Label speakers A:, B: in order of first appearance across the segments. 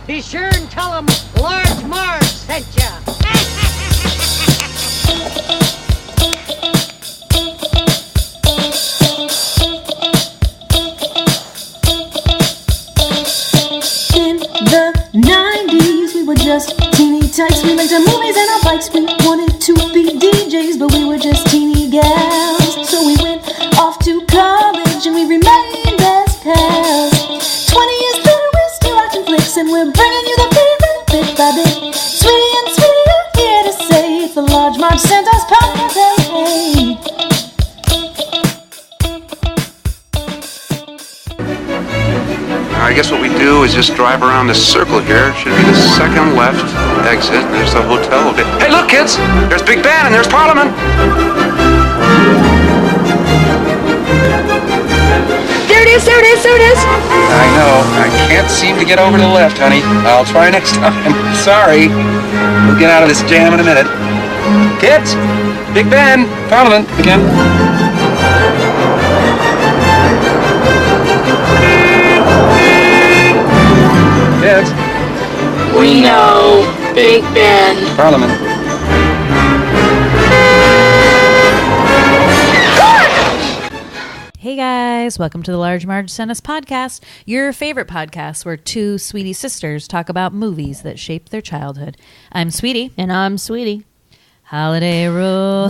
A: Be sure and tell them Large Marge sent ya.
B: In the 90s, we were just teeny tykes. We rented movies and our bikes. We wanted to be DJs, but we were just teeny gals. So we went off to college and we remained best pals. 20 years later, we're still watching flicks and we're bringing you the favorite bit by bit. Sweetie and Sweetie are here to say it's the Large Marge Santa's holiday.
C: I guess what we do is just drive around this circle here. Should be the second left exit. There's the hotel. Hey, look, kids! There's Big Ben and there's Parliament.
D: There it is, there it is, there it is.
C: I know. I can't seem to get over to the left, honey. I'll try next time. Sorry. We'll get out of this jam in a minute. Kids! Big Ben! Parliament again. Kids.
D: We know Big Ben.
C: Parliament.
E: Hey guys, welcome to the Large Marge Sent Us podcast, your favorite podcast where two sweetie sisters talk about movies that shaped their childhood. I'm Sweetie.
B: And I'm Sweetie.
E: Holiday roll.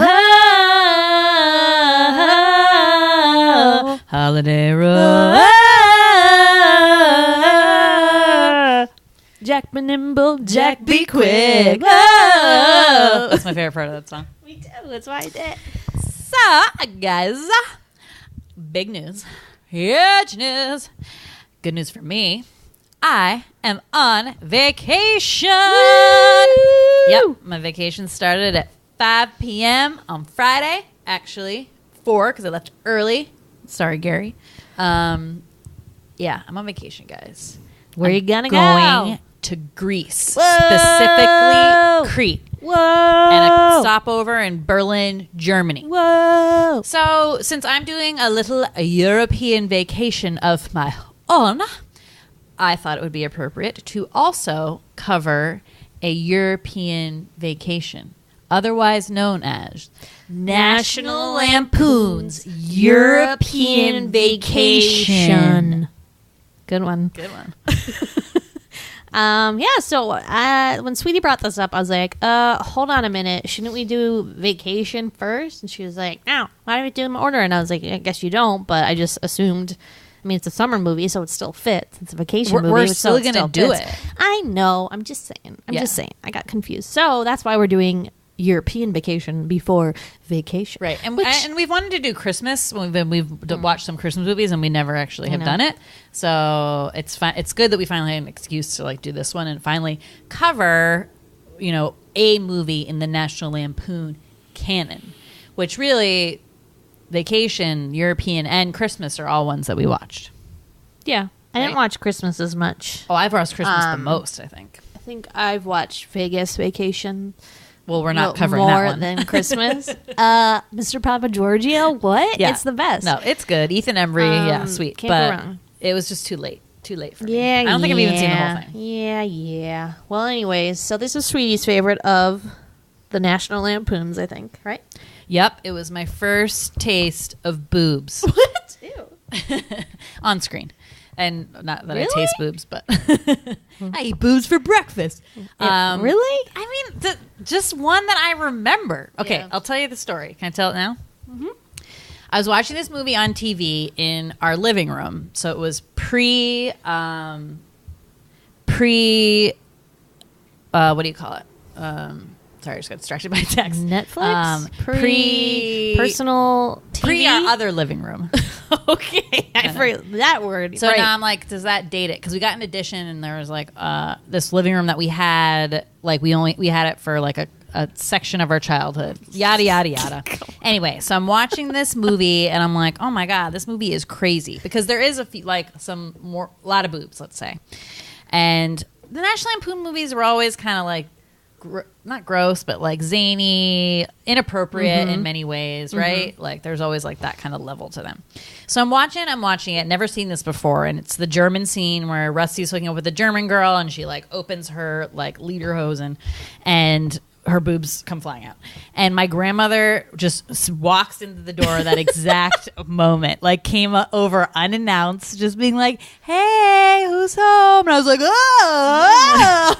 E: Holiday roll.
B: Jack be nimble, Jack be quick.
E: Whoa. That's my favorite part of that song.
B: Me too, that's why I did.
E: So, guys, big news. Huge news. Good news for me. I am on vacation.
B: Woo!
E: Yep, my vacation started at 5 p.m. on Friday. Actually, 4 because I left early. Sorry, Gary. Yeah, I'm on vacation, guys.
B: Where you gonna go?
E: Going to Greece,
B: Whoa!
E: specifically Crete.
B: Whoa!
E: And a stopover in Berlin, Germany.
B: Whoa!
E: So, since I'm doing a little European vacation of my own, I thought it would be appropriate to also cover a European vacation, otherwise known as National Lampoon's European Vacation.
B: Good one.
E: Good one.
B: So when Sweetie brought this up, I was like, hold on a minute. Shouldn't we do vacation first? And she was like, no, why do we do them in order? And I was like, I guess you don't, but I just assumed, I mean, it's a summer movie, so it still fits. It's a vacation movie.
E: We're
B: so
E: still going to do it.
B: I know. I'm just saying. I got confused. So that's why we're doing European vacation before vacation.
E: Right. And we've wanted to do Christmas. We've watched some Christmas movies and we never actually have done it. So it's fine. It's good that we finally had an excuse to do this one and finally cover, a movie in the National Lampoon canon, which really vacation, European, and Christmas are all ones that we watched.
B: Yeah. I didn't watch Christmas as much.
E: Oh, I've watched Christmas the most, I think.
B: I think I've watched Vegas Vacation.
E: Well, we're not covering
B: more
E: that one.
B: than Christmas. Mr. Papa Giorgio, what?
E: Yeah.
B: It's the best.
E: No, it's good. Ethan Embry, sweet.
B: Can't
E: but
B: go wrong.
E: it was just too late. Too late for me.
B: Yeah,
E: I don't think I've even seen the whole thing.
B: Yeah. Well, anyways, so this is Sweetie's favorite of the National Lampoons, I think, right?
E: Yep, it was my first taste of boobs.
B: What? Ew.
E: On screen. And not that
B: Really?
E: I taste boobs, but I eat boobs for breakfast.
B: Really?
E: I mean, just one that I remember. Okay,
B: Yeah.
E: I'll tell you the story. Can I tell it now? Mm-hmm. I was watching this movie on TV in our living room. So it was pre what do you call it? Sorry, I just got distracted by text.
B: Netflix? Personal TV?
E: Pre our other living room.
B: Okay. I forget that word.
E: So
B: right.
E: now I'm like, does that date it? Because we got an addition and there was this living room that we had, we had it for a section of our childhood. Yada, yada, yada. Anyway, so I'm watching this movie and I'm like, oh my God, this movie is crazy. Because there is a lot of boobs, let's say. And the National Lampoon movies were always kind of not gross, but like zany, inappropriate in many ways, right? Like there's always like that kind of level to them. So I'm watching it, never seen this before, and it's the German scene where Rusty's hooking up with a German girl, and she like opens her like lederhosen, and her boobs come flying out. And my grandmother just walks into the door at that exact moment, like came over unannounced, just being like, "Hey, who's home?" And I was like, "Oh."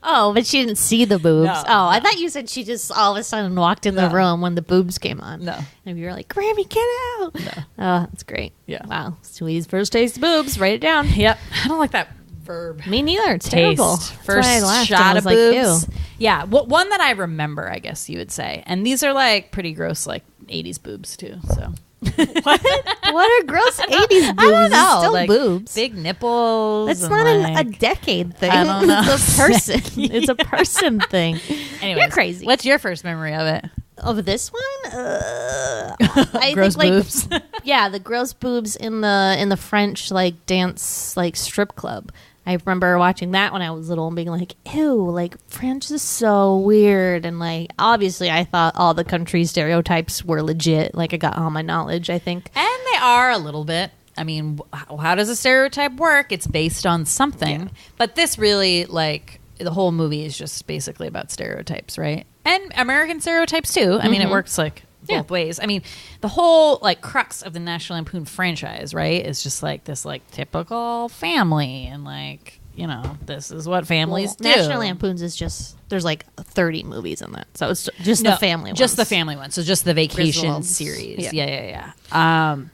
F: Oh, but she didn't see the boobs.
E: No,
F: I thought you said she just all of a sudden walked in the room when the boobs came on.
E: No.
F: And you were like, Grammy, get out.
E: No.
F: Oh, that's great.
E: Yeah.
F: Wow. Sweetie's first taste of boobs. Write it down.
E: Yep. I don't like that verb.
F: Me neither. It's
E: Taste.
F: terrible.
E: First
F: That's why I laughed
E: shot
F: and
E: of
F: was
E: boobs.
F: Like, ew.
E: Yeah. One that I remember, I guess you would say. And these are like pretty gross, like 80s boobs too. So.
F: What are gross 80s boobs?
E: I don't know.
F: It's still
E: like
F: boobs.
E: Big nipples.
F: That's
E: and
F: not
E: like,
F: a decade thing.
E: I don't know.
F: It's a person. It's a person thing.
E: Anyways,
F: You're crazy.
E: What's your first memory of it?
F: Of this one? I
E: Gross
F: think,
E: boobs.
F: Yeah, the gross boobs in the French like dance like strip club. I remember watching that when I was little and being like, ew, like French is so weird. And like, obviously I thought all the country stereotypes were legit. Like I got all my knowledge, I think.
E: And they are a little bit. I mean, how does a stereotype work? It's based on something. Yeah. But this really, like, the whole movie is just basically about stereotypes, right? And American stereotypes too. I mean, it works like both ways. I mean, the whole like crux of the National Lampoon franchise, right, is just like this like typical family, and like, you know, this is what families do.
F: National Lampoon's is just, there's like 30 movies in that, so it's just the family ones.
E: Just the family one. So just the vacation
F: Griswold
E: series. Yeah.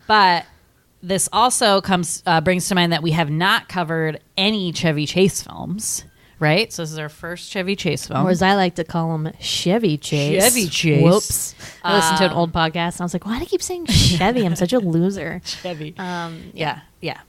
E: But this also brings to mind that we have not covered any Chevy Chase films. Right? So this is our first Chevy Chase film.
F: Or as I like to call them, Chevy Chase.
E: Chevy Chase.
F: Whoops. I listened to an old podcast and I was like, why do I keep saying Chevy? I'm such a loser.
E: Chevy. Yeah.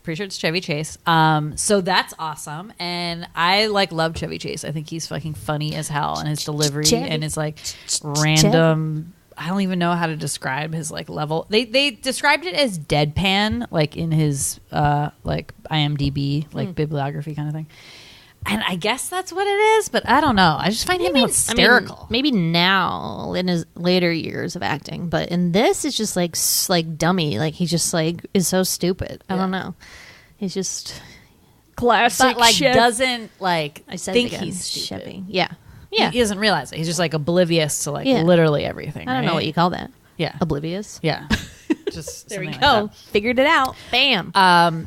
E: Pretty sure it's Chevy Chase. So that's awesome. And I love Chevy Chase. I think he's fucking funny as hell, and his delivery and his like random... I don't even know how to describe his like level. They described it as deadpan, like in his like IMDb like bibliography kind of thing. And I guess that's what it is, but I don't know. I just find him hysterical.
F: Maybe now in his later years of acting, but in this, it's just like dummy. Like he just like is so stupid. I don't know. He's just classic.
E: But like
F: Chevy.
E: Doesn't like
F: I said
E: think
F: it again.
E: he's stupid.
F: Chevy. Yeah.
E: He doesn't realize it. He's just like oblivious to like literally everything.
F: I don't know what you call that.
E: Yeah.
F: Oblivious.
E: Yeah. Just
F: there we
E: like
F: go.
E: that.
F: Figured it out. Bam.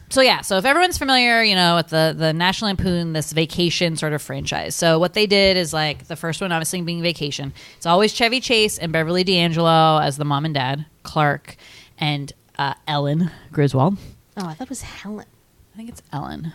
E: So if everyone's familiar, you know, with the National Lampoon, this vacation sort of franchise. So what they did is like the first one, obviously being Vacation. It's always Chevy Chase and Beverly D'Angelo as the mom and dad, Clark and Ellen Griswold.
F: Oh, I thought it was Helen.
E: I think it's Ellen.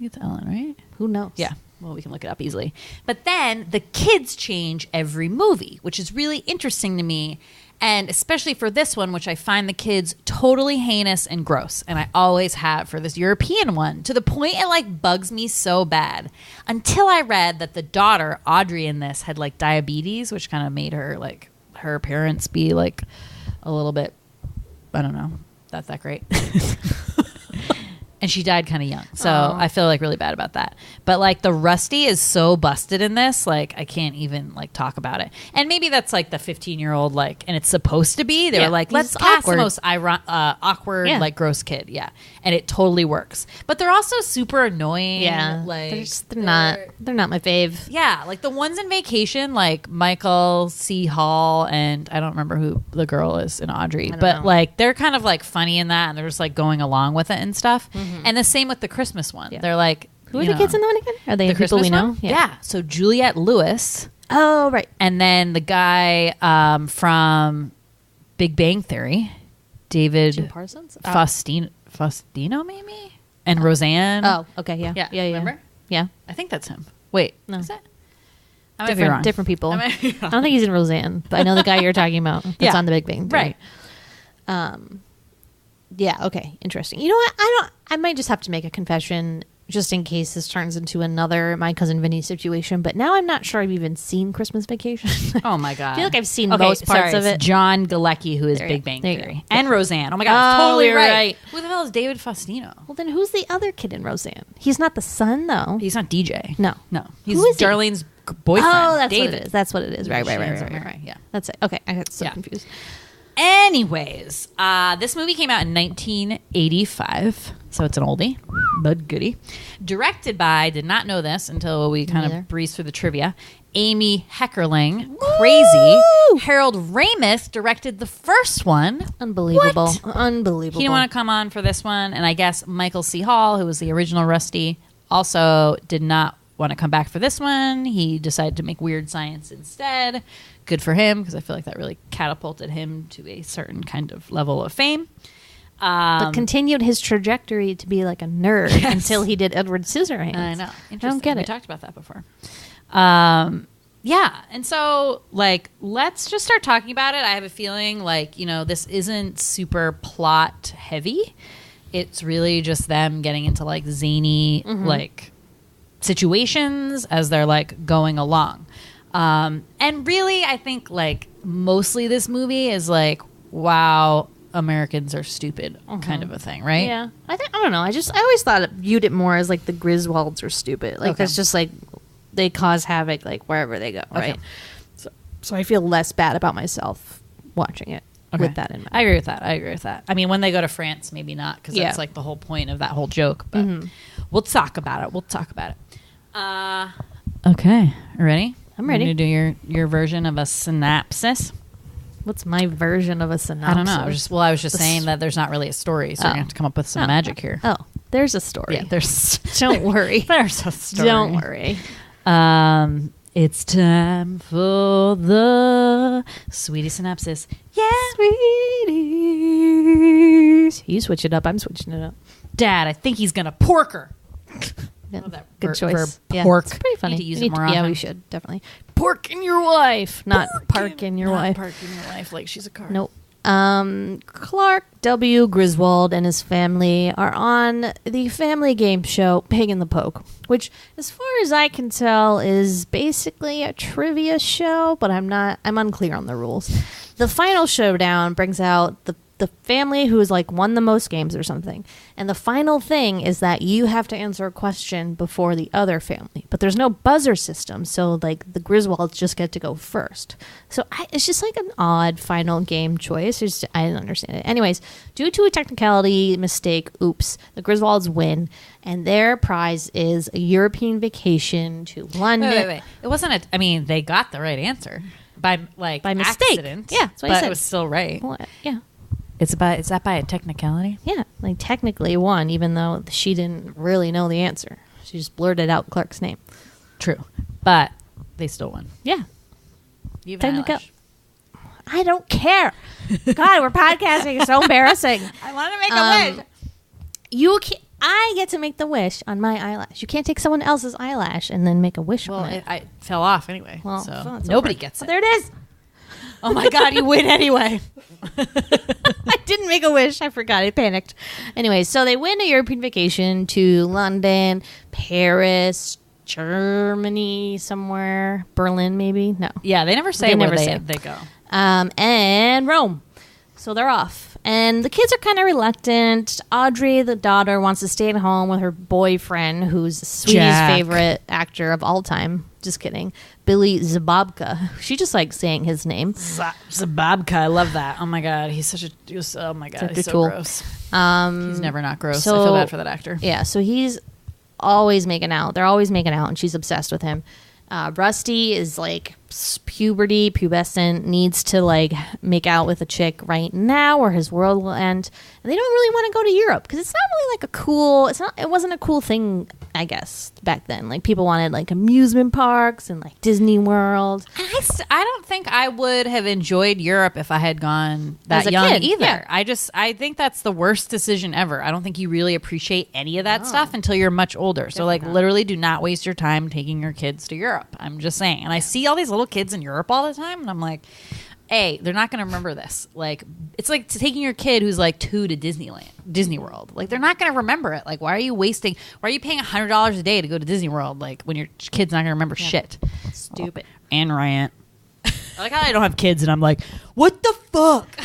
E: Right?
F: Who knows?
E: Yeah. Well, we can look it up easily. But then the kids change every movie, which is really interesting to me. And especially for this one, which I find the kids totally heinous and gross. And I always have for this European one, to the point it like bugs me so bad. Until I read that the daughter, Audrey, in this had like diabetes, which kind of made her like her appearance be like a little bit, I don't know, not that great. And she died kind of young. So I feel like really bad about that. But like the Rusty is so busted in this, like I can't even like talk about it. And maybe that's like the 15-year-old like, and it's supposed to be. They were like, let's cast the most awkward, like gross kid. Yeah. And it totally works. But they're also super annoying.
F: Yeah.
E: Like
F: they're not my fave.
E: Yeah. Like the ones in Vacation, like Michael C. Hall, and I don't remember who the girl is in Audrey, but like they're kind of like funny in that, and they're just like going along with it and stuff. And the same with the Christmas one. Yeah. They're like,
F: who are the kids in that one again? Are they
E: the
F: people
E: Christmas
F: we know?
E: One? Yeah. So Juliette Lewis.
F: Oh, right.
E: And then the guy from Big Bang Theory, David
F: Jim Parsons?
E: Faustino, maybe? And Roseanne.
F: Oh, okay. Yeah.
E: Remember?
F: Yeah.
E: I think that's him. Wait.
F: No.
E: Is that? I might be wrong.
F: Different people. I don't think he's in Roseanne, but I know the guy you're talking about. That's on the Big Bang Theory.
E: Right.
F: Yeah, okay. Interesting. You know what? I might just have to make a confession just in case this turns into another My Cousin Vinny situation, but now I'm not sure I've even seen Christmas Vacation.
E: Oh my God.
F: I feel like I've seen most parts of it.
E: It's John Galecki, who is Big Bang Theory. And Roseanne. Oh my God, totally
F: you're
E: right. Who the hell is David Faustino?
F: Well, then who's the other kid in Roseanne? He's not the son, though.
E: He's not DJ.
F: No.
E: He's
F: Who is he?
E: Darlene's boyfriend.
F: Oh, that's
E: David.
F: what it is. That's what it is. Right.
E: Yeah.
F: That's it. Okay, I got so
E: Yeah.
F: confused.
E: Anyways, this movie came out in 1985, so it's an oldie, but goodie. Directed by, did not know this until we kind of breezed through the trivia, Amy Heckerling. Crazy. Harold Ramis directed the first one.
F: Unbelievable.
E: What?
F: Unbelievable.
E: He didn't want to come on for this one, and I guess Michael C. Hall, who was the original Rusty, also did not want to come back for this one. He decided to make Weird Science instead. Good for him, because I feel like that really catapulted him to a certain kind of level of fame.
F: But continued his trajectory to be like a nerd until he did Edward Scissorhands.
E: I know.
F: I don't get
E: We
F: it.
E: talked about that before. Yeah. And so, like, let's just start talking about it. I have a feeling, like, you know, this isn't super plot heavy. It's really just them getting into, like, zany, like, situations as they're, like, going along. And really, I think, like, mostly this movie is, like, wow, Americans are stupid kind of a thing, right?
F: Yeah. I don't know. I always viewed it more as like the Griswolds are stupid. Like
E: Okay.
F: that's just like they cause havoc like wherever they go, right? So I feel less bad about myself watching it with that in mind.
E: I agree with that. I mean, when they go to France, maybe not, because that's like the whole point of that whole joke. But we'll talk about it. Okay, ready?
F: I'm ready.
E: You gonna do your version of a synopsis?
F: What's my version of a synopsis?
E: I don't know. I was just saying that there's not really a story, so you're gonna have to come up with some magic here.
F: Oh, there's a story.
E: Yeah, there's.
F: Don't worry.
E: There's a story.
F: Don't worry.
E: It's time for the sweetie synopsis. Yeah,
F: Sweeties. You switch it up. I'm switching it up.
E: Dad, I think he's gonna pork her.
F: Yeah,
E: Love that
F: good choice.
E: verb,
F: Yeah,
E: pork.
F: it's pretty funny.
E: Need to use
F: We
E: it more
F: Yeah,
E: often.
F: we should definitely pork in your wife, not park in your wife.
E: Park in your life like she's a car.
F: Nope. Clark W. Griswold and his family are on the family game show Pig in the Poke, which, as far as I can tell, is basically a trivia show, but I'm unclear on the rules. The final showdown brings out the family who has like won the most games or something. And the final thing is that you have to answer a question before the other family. But there's no buzzer system, so like the Griswolds just get to go first. So it's just like an odd final game choice. I didn't understand it. Anyways, due to a technicality mistake, the Griswolds win, and their prize is a European vacation to London.
E: Wait. It wasn't they got the right answer by mistake.
F: Accident. Yeah, that's what I
E: but
F: said.
E: it was still right.
F: Well, yeah.
E: Is that by a technicality?
F: Yeah, like technically won, even though she didn't really know the answer. She just blurted out Clark's name.
E: True, but they still won.
F: Yeah.
E: You have an eyelash.
F: I don't care. God, we're podcasting. It's so embarrassing.
E: I want to make a wish.
F: I get to make the wish on my eyelash. You can't take someone else's eyelash and then make a wish
E: Well,
F: on it.
E: I fell off anyway,
F: Well,
E: so
F: it's
E: nobody
F: over.
E: gets it.
F: There it is.
E: Oh my God, you win anyway.
F: I didn't make a wish. I forgot. I panicked. Anyway, so they win a European vacation to London, Paris, Germany, somewhere. Berlin, maybe? No.
E: Yeah, they never say
F: They
E: where
F: never say.
E: they go.
F: And Rome. So they're off. And the kids are kind of reluctant. Audrey, the daughter, wants to stay at home with her boyfriend, who's Sweetie's
E: Jack.
F: favorite actor of all time. Just kidding. Billy Zabobka. She just likes saying his name.
E: Zabobka, I love that. Oh my God, he's oh my God,
F: Such a
E: he's so
F: tool.
E: gross. He's never not gross. I
F: so-
E: feel bad for that actor.
F: Yeah, so he's always making out. They're always making out, and she's obsessed with him. Rusty is like pubescent, needs to like make out with a chick right now or his world will end. And they don't really want to go to Europe because it's not really like it wasn't a cool thing, I guess, back then. Like people wanted like amusement parks and like Disney World.
E: I don't think I would have enjoyed Europe if I had gone
F: As
E: that
F: a
E: young
F: kid,
E: either.
F: yeah.
E: I think that's the worst decision ever. I don't think you really appreciate any of that stuff until you're much older. So like literally do not waste your time taking your kids to Europe. I'm just saying. And I see all these little kids in Europe all the time and I'm like, hey, they're not going to remember this. Like, it's like taking your kid who's like 2 to Disney World. Like, they're not going to remember it. Like, why are you paying $100 a day to go to Disney World? Like, when your kid's not going to remember shit.
F: Stupid.
E: And Ryan. I like how I don't have kids and I'm like, what the fuck?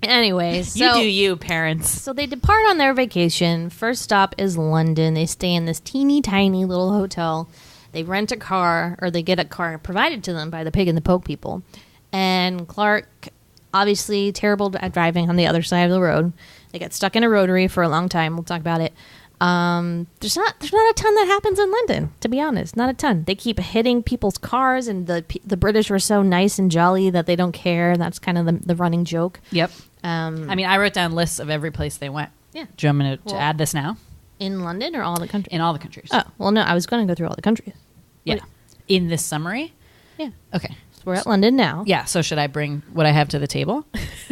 F: Anyways,
E: You do you, parents.
F: So they depart on their vacation. First stop is London. They stay in this teeny tiny little hotel. They rent a car, or they get a car provided to them by the pig and the poke people. And Clark, obviously terrible at driving on the other side of the road. They get stuck in a rotary for a long time. We'll talk about it. There's not a ton that happens in London, to be honest. Not a ton. They keep hitting people's cars, and the British were so nice and jolly that they don't care. That's kind of the running joke.
E: Yep. I mean, I wrote down lists of every place they went.
F: Yeah.
E: Do you want me to add this now?
F: In London or all the countries?
E: In all the countries.
F: Oh, well, no, I was going to go through all the countries.
E: Yeah. In this summary?
F: Yeah.
E: Okay.
F: So we're at London now.
E: Yeah, so should I bring what I have to the table?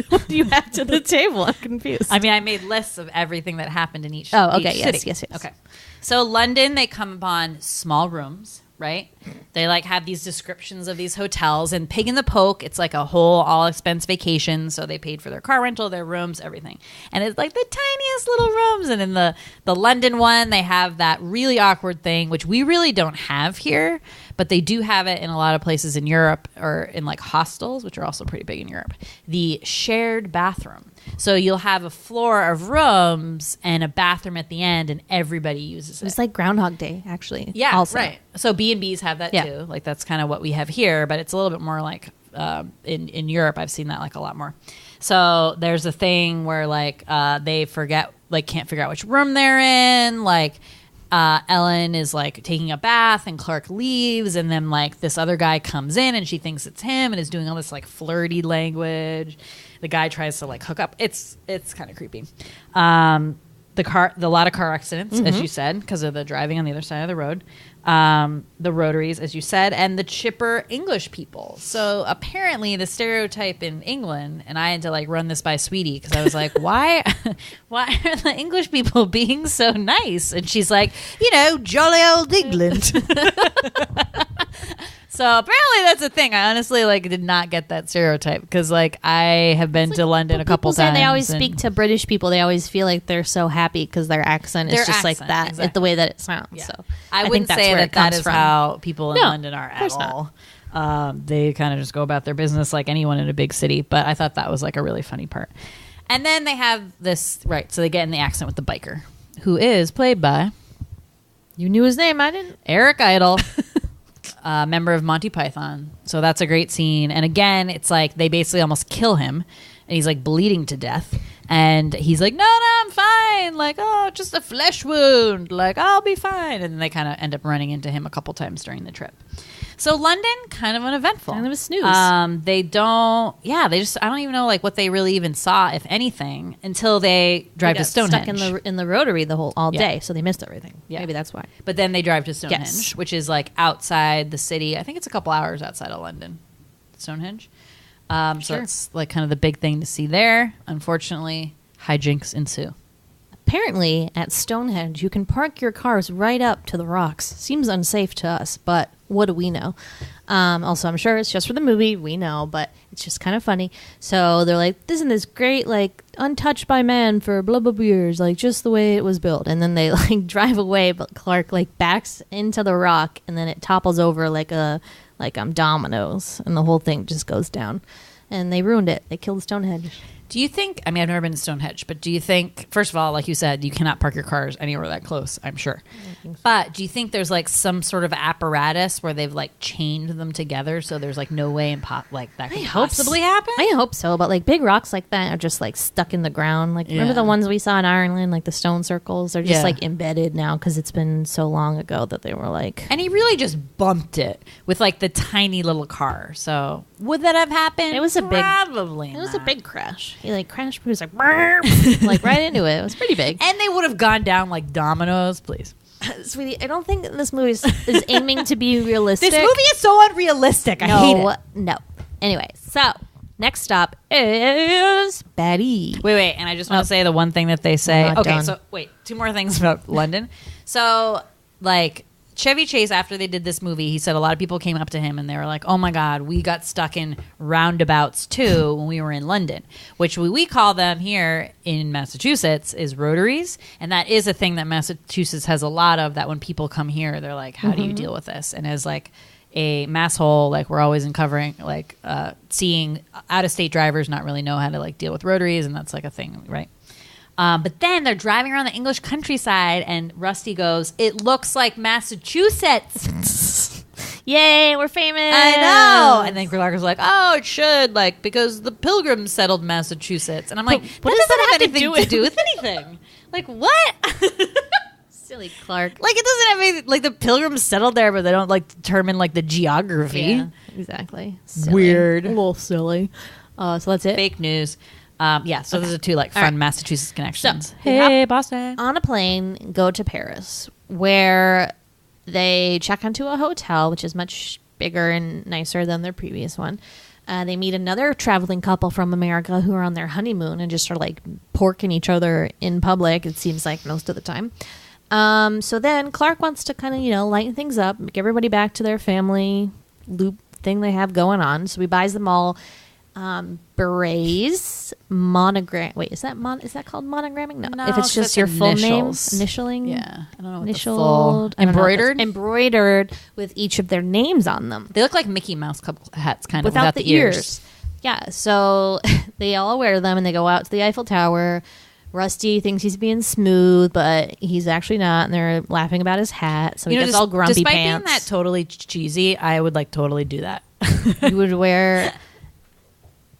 F: What do you have to the table? I'm confused.
E: I mean, I made lists of everything that happened in each
F: Oh, okay.
E: each
F: Yes,
E: city.
F: yes.
E: Okay. So London, they come upon small rooms, right? They like have these descriptions of these hotels, and Pig in the Poke, it's like a whole all expense vacation. So they paid for their car rental, their rooms, everything. And it's like the tiniest little rooms. And in the London one, they have that really awkward thing, which we really don't have here, but they do have it in a lot of places in Europe, or in like hostels, which are also pretty big in Europe. The shared bathroom. So you'll have a floor of rooms and a bathroom at the end, and everybody uses it.
F: It's like Groundhog Day, actually.
E: Yeah,
F: also.
E: right. So B&Bs have that too. Like that's kind of what we have here, but it's a little bit more like in Europe. I've seen that like a lot more. So there's a thing where like they forget, like can't figure out which room they're in. Like Ellen is like taking a bath and Clark leaves, and then like this other guy comes in and she thinks it's him and is doing all this like flirty language. The guy tries to like hook up. It's kind of creepy. The lot of car accidents, as you said, because of the driving on the other side of the road. The rotaries, as you said, and the chipper English people. So apparently the stereotype in England, and I had to like run this by Sweetie because I was like, why are the English people being so nice? And she's like, jolly old England. So apparently that's a thing. I honestly like did not get that stereotype because like I have been to London a couple times.
F: They always speak to British people. They always feel like they're so happy because their accent is just like that,
E: exactly.
F: the way that it sounds.
E: Yeah.
F: So
E: I wouldn't say that is how people in
F: No,
E: London are
F: of
E: at
F: course
E: all. They kind of just go about their business like anyone in a big city. But I thought that was like a really funny part. And then they have this, right, so they get in the accident with the biker, who is played by...
F: You knew his name, I didn't.
E: Eric Idle. Member of Monty Python. So that's a great scene. And again, it's like they basically almost kill him, and he's like bleeding to death. And he's like, no, I'm fine. Like, oh, just a flesh wound. Like, I'll be fine. And then they kind of end up running into him a couple times during the trip. So London, kind of uneventful.
F: Kind of a snooze.
E: They don't, I don't even know like what they really even saw, if anything, until they drive to Stonehenge.
F: Stuck in the rotary all day, so they missed everything.
E: Yeah.
F: Maybe that's why.
E: But then they drive to Stonehenge, which is like outside the city. I think it's a couple hours outside of London, Stonehenge. So it's like kind of the big thing to see there. Unfortunately, hijinks ensue.
F: Apparently, at Stonehenge, you can park your cars right up to the rocks. Seems unsafe to us, but what do we know? Also, I'm sure it's just for the movie. We know, but it's just kind of funny. So they're like, isn't this great, like, untouched by man for blah, blah, blah years, like, just the way it was built. And then they, like, drive away, but Clark, like, backs into the rock, and then it topples over like dominoes, and the whole thing just goes down. And they ruined it. They killed Stonehenge.
E: Do you think, I mean, I've never been to Stonehenge, but do you think, first of all, like you said, you cannot park your cars anywhere that close, I'm sure. But do you think there's like some sort of apparatus where they've like chained them together so there's like no way like that could possibly happen?
F: I hope so, but like big rocks like that are just like stuck in the ground. Like remember the ones we saw in Ireland, like the stone circles? They're just like embedded now because it's been so long ago that they were like...
E: And he really just bumped it with like the tiny little car. So would that have happened?
F: It was a
E: Probably
F: It was a big crash. He like crashed, but he was like, like right into it. It was pretty big.
E: And they would have gone down like dominoes, please.
F: Sweetie, I don't think this movie is aiming to be realistic.
E: This movie is so unrealistic. I hate it.
F: No. Anyway, so next stop is Betty.
E: Wait, and I just want to say the one thing that they say. Okay,
F: done.
E: so wait, two more things about London. So, like, Chevy Chase, after they did this movie, he said a lot of people came up to him and they were like, oh my God, we got stuck in roundabouts too when we were in London, which we call them here in Massachusetts is rotaries. And that is a thing that Massachusetts has a lot of, that when people come here, they're like, how do you deal with this? And as like a mass hole, like we're always uncovering, like seeing out-of-state drivers not really know how to like deal with rotaries. And that's like a thing, right? But then they're driving around the English countryside, and Rusty goes, "It looks like Massachusetts."
F: Yay, we're famous.
E: I know. And then Clark was like, "Oh, it should, like, because the Pilgrims settled Massachusetts." And I'm like,
F: what
E: that
F: does
E: doesn't
F: that
E: have
F: have to
E: anything
F: do
E: to do with anything. Like, what?
F: Silly Clark.
E: Like, it doesn't have anything. Like, the Pilgrims settled there, but they don't, like, determine, like, the geography.
F: Yeah, exactly. Silly.
E: Weird.
F: A little silly. So that's it.
E: Fake news. So those are two, like, fun
F: right.
E: Massachusetts connections.
F: So,
E: Hey, Boston.
F: on a plane, go to Paris, where they check into a hotel, which is much bigger and nicer than their previous one. They meet another traveling couple from America who are on their honeymoon and just are like porking each other in public, it seems like most of the time. So then Clark wants to kind of, lighten things up, make everybody back to their family loop thing they have going on. So he buys them all berets, monogram. Wait, is that called monogramming? No, if it's just your full
E: initials.
F: name, initialing.
E: Yeah, I don't know what the
F: Initialed,
E: full
F: I don't know what
E: embroidered.
F: that's- embroidered with each of their names on them.
E: They look like Mickey Mouse hats, kind of
F: Without the ears. Yeah, so they all wear them and they go out to the Eiffel Tower. Rusty thinks he's being smooth, but he's actually not, and they're laughing about his hat. So he gets all grumpy
E: despite
F: pants.
E: being that totally cheesy, I would like totally do that.
F: You would wear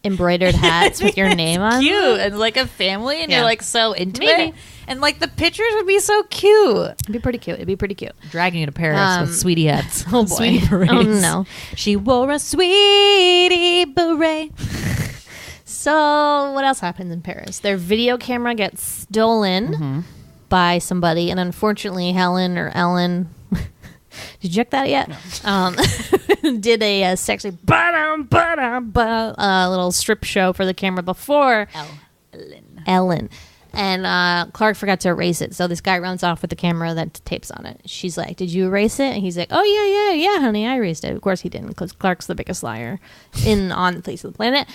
F: embroidered hats with your name on
E: Cute
F: them?
E: and like a family, and
F: Yeah.
E: you're like so into
F: Maybe.
E: it, and like the pictures would be so cute.
F: It'd be pretty cute. It'd be pretty cute.
E: Dragging you to Paris with sweetie hats.
F: Oh, boy.
E: Sweetie berets.
F: Oh, no.
E: She wore a sweetie beret.
F: So what else happens in Paris? Their video camera gets stolen by somebody, and unfortunately Helen or Ellen did you check that yet? No. Did a sexy little strip show for the camera before Ellen. And Clark forgot to erase it. So this guy runs off with the camera that tapes on it. She's like, "Did you erase it?" And he's like, "Oh, yeah, honey, I erased it." Of course he didn't, because Clark's the biggest liar on the face of the planet.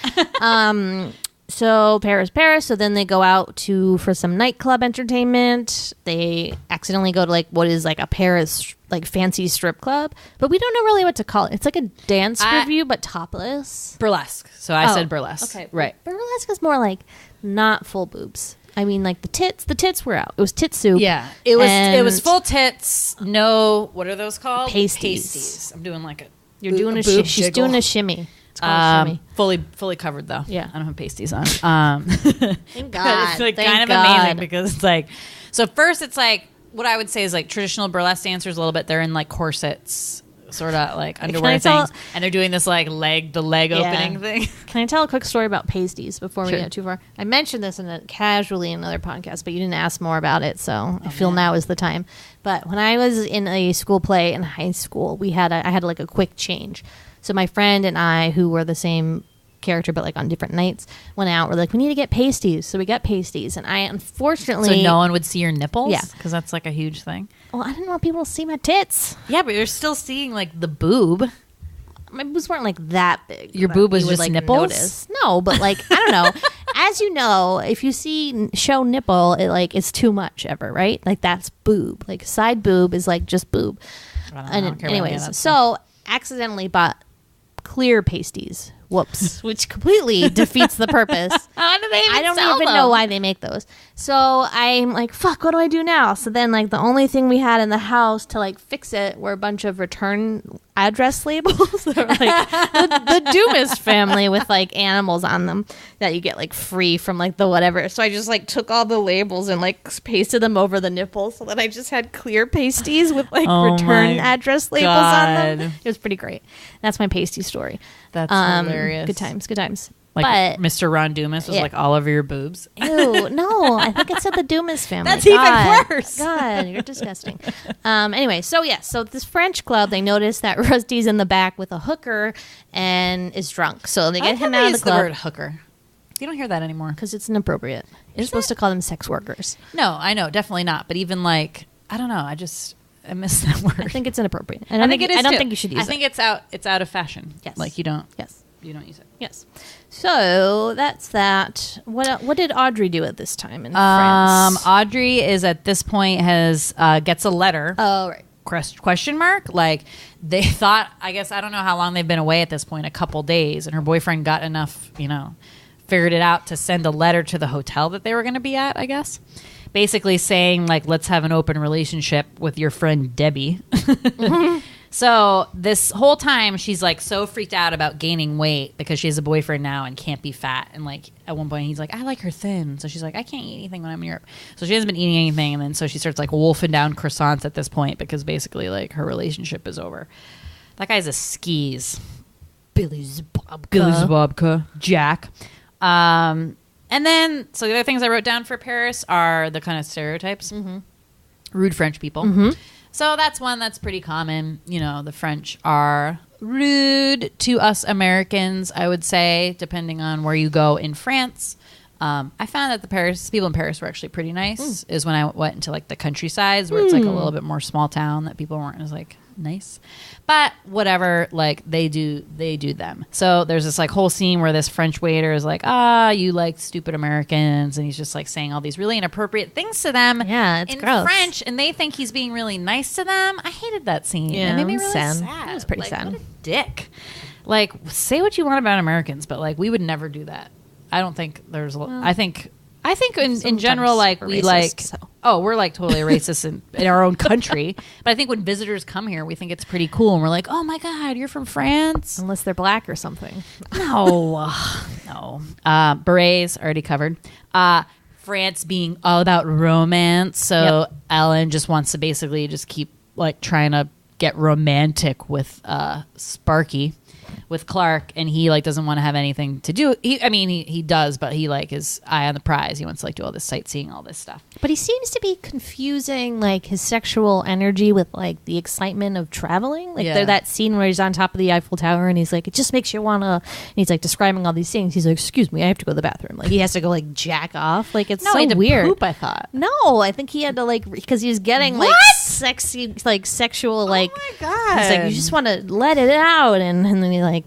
F: So Paris. So then they go out for some nightclub entertainment. They accidentally go to like what is like a Paris like fancy strip club, but we don't know really what to call it. It's like a dance review, but topless.
E: Burlesque. So I said burlesque.
F: Okay,
E: Right.
F: Burlesque is more like not full boobs. I mean, like the tits were out. It was tit soup.
E: Yeah. It was
F: And
E: full tits. No, what are those called?
F: Pasties.
E: I'm doing like
F: You're doing a
E: boob
F: she's
E: jiggle.
F: doing a shimmy. It's called a shimmy.
E: Fully covered though.
F: Yeah.
E: I don't have pasties on.
F: Thank God.
E: It's like
F: Thank
E: kind of
F: God.
E: amazing because it's like, so first it's like what I would say is like traditional burlesque dancers a little bit. They're in like corsets, sort of like underwear things, and they're doing this like the leg opening thing.
F: Can I tell a quick story about pasties before we
E: Sure.
F: get too far? I mentioned this casually in another podcast, but you didn't ask more about it, so I feel now is the time. But when I was in a school play in high school, I had like a quick change. So my friend and I, who were the same character but like on different nights, went out. We're like, we need to get pasties. So we got pasties, and I unfortunately,
E: So no one would see your nipples?
F: Yeah.
E: Because that's like a huge thing.
F: well, I didn't want people to see my tits.
E: Yeah, but you're still seeing like the boob.
F: My boobs weren't like that big.
E: Your
F: but
E: boob was
F: you would,
E: just
F: like,
E: nipples?
F: notice. No, but like I don't know. As you know, if you see show nipple, it's too much ever, right? Like that's boob. Like side boob is like just boob.
E: I don't care about any of
F: Anyways,
E: that
F: so accidentally bought clear pasties. Whoops, which completely defeats the purpose.
E: How do they
F: I don't even know why they make those. So I'm like, fuck, what do I do now? So then like the only thing we had in the house to like fix it were a bunch of return address labels that were like the Dumas family with like animals on them that you get like free from like the whatever. So I just like took all the labels and like pasted them over the nipples so that I just had clear pasties with like return
E: my
F: address labels on them.
E: God.
F: It was pretty great. That's my pasty story.
E: That's hilarious.
F: Good times.
E: Like
F: but
E: Mr. Ron Dumas was
F: Yeah.
E: like all over your boobs.
F: ew, no, I think it said the Dumas family.
E: That's even
F: God.
E: worse.
F: God, you're disgusting. Anyway, so this French club, they notice that Rusty's in the back with a hooker and is drunk. So they get him out of the
E: the
F: club
E: word hooker. You don't hear that anymore.
F: because it's inappropriate. You're supposed to call them sex workers.
E: No, I know, definitely not. But even like, I don't know. I miss that word.
F: I think it's inappropriate. I don't think
E: it is.
F: I don't
E: too.
F: think you should use
E: I think it's out of fashion.
F: Yes.
E: Like you don't use it.
F: Yes. So that's that. What did Audrey do at this time in France?
E: Audrey is at this point gets a letter.
F: Oh, right.
E: Question mark? Like they thought, I guess, I don't know how long they've been away at this point, a couple days, and her boyfriend got enough, figured it out to send a letter to the hotel that they were going to be at, I guess. Basically saying, like, let's have an open relationship with your friend Debbie. So this whole time, she's, like, so freaked out about gaining weight because she has a boyfriend now and can't be fat. And, like, at one point, he's like, I like her thin. So she's like, I can't eat anything when I'm in Europe. So she hasn't been eating anything. And then so she starts, like, wolfing down croissants at this point because basically, like, her relationship is over. That guy's a skis. Billy's Bobka. Jack. And then, so the other things I wrote down for Paris are the kind of stereotypes. Rude French people. So that's one that's pretty common. You know, the French are rude to us Americans, I would say, depending on where you go in France. I found that the people in Paris were actually pretty nice. Is when I went into like the countrysides where it's like a little bit more small town that people weren't as like nice. But whatever, like they do them. So there's this like whole scene where this French waiter is like, you like stupid Americans, and he's just like saying all these really inappropriate things to them.
F: Yeah, it's
E: in
F: gross.
E: French, and they think he's being really nice to them. I hated that scene.
F: Yeah,
E: it made me really
F: sad.
E: sad.
F: It was pretty
E: like,
F: sad.
E: What a dick. Like, say what you want about Americans, but like we would never do that. I don't think there's. I think in general, like we
F: racist,
E: like.
F: so.
E: Oh, we're like totally racist in our own country. But I think when visitors come here, we think it's pretty cool, and we're like, oh my god, you're from France.
F: Unless they're black or something.
E: No. Berets already covered. France being all about romance, so Ellen just wants to basically just keep like trying to get romantic with Sparky, with Clark, and he like doesn't want to have anything to do. He does, but he like is eye on the prize. He wants to like do all this sightseeing, all this stuff.
F: But he seems to be confusing like his sexual energy with like the excitement of traveling. Like there's that scene where he's on top of the Eiffel Tower and he's like, it just makes you wanna. And he's like describing all these things. He's like, excuse me, I have to go to the bathroom. Like he has to go like jack off. Like it's
E: he
F: so
E: had to
F: weird.
E: poop, I thought.
F: No, I think he had to like because he was getting like sexy, like sexual, like.
E: Oh my god!
F: He's like, you just want to let it out, and then he like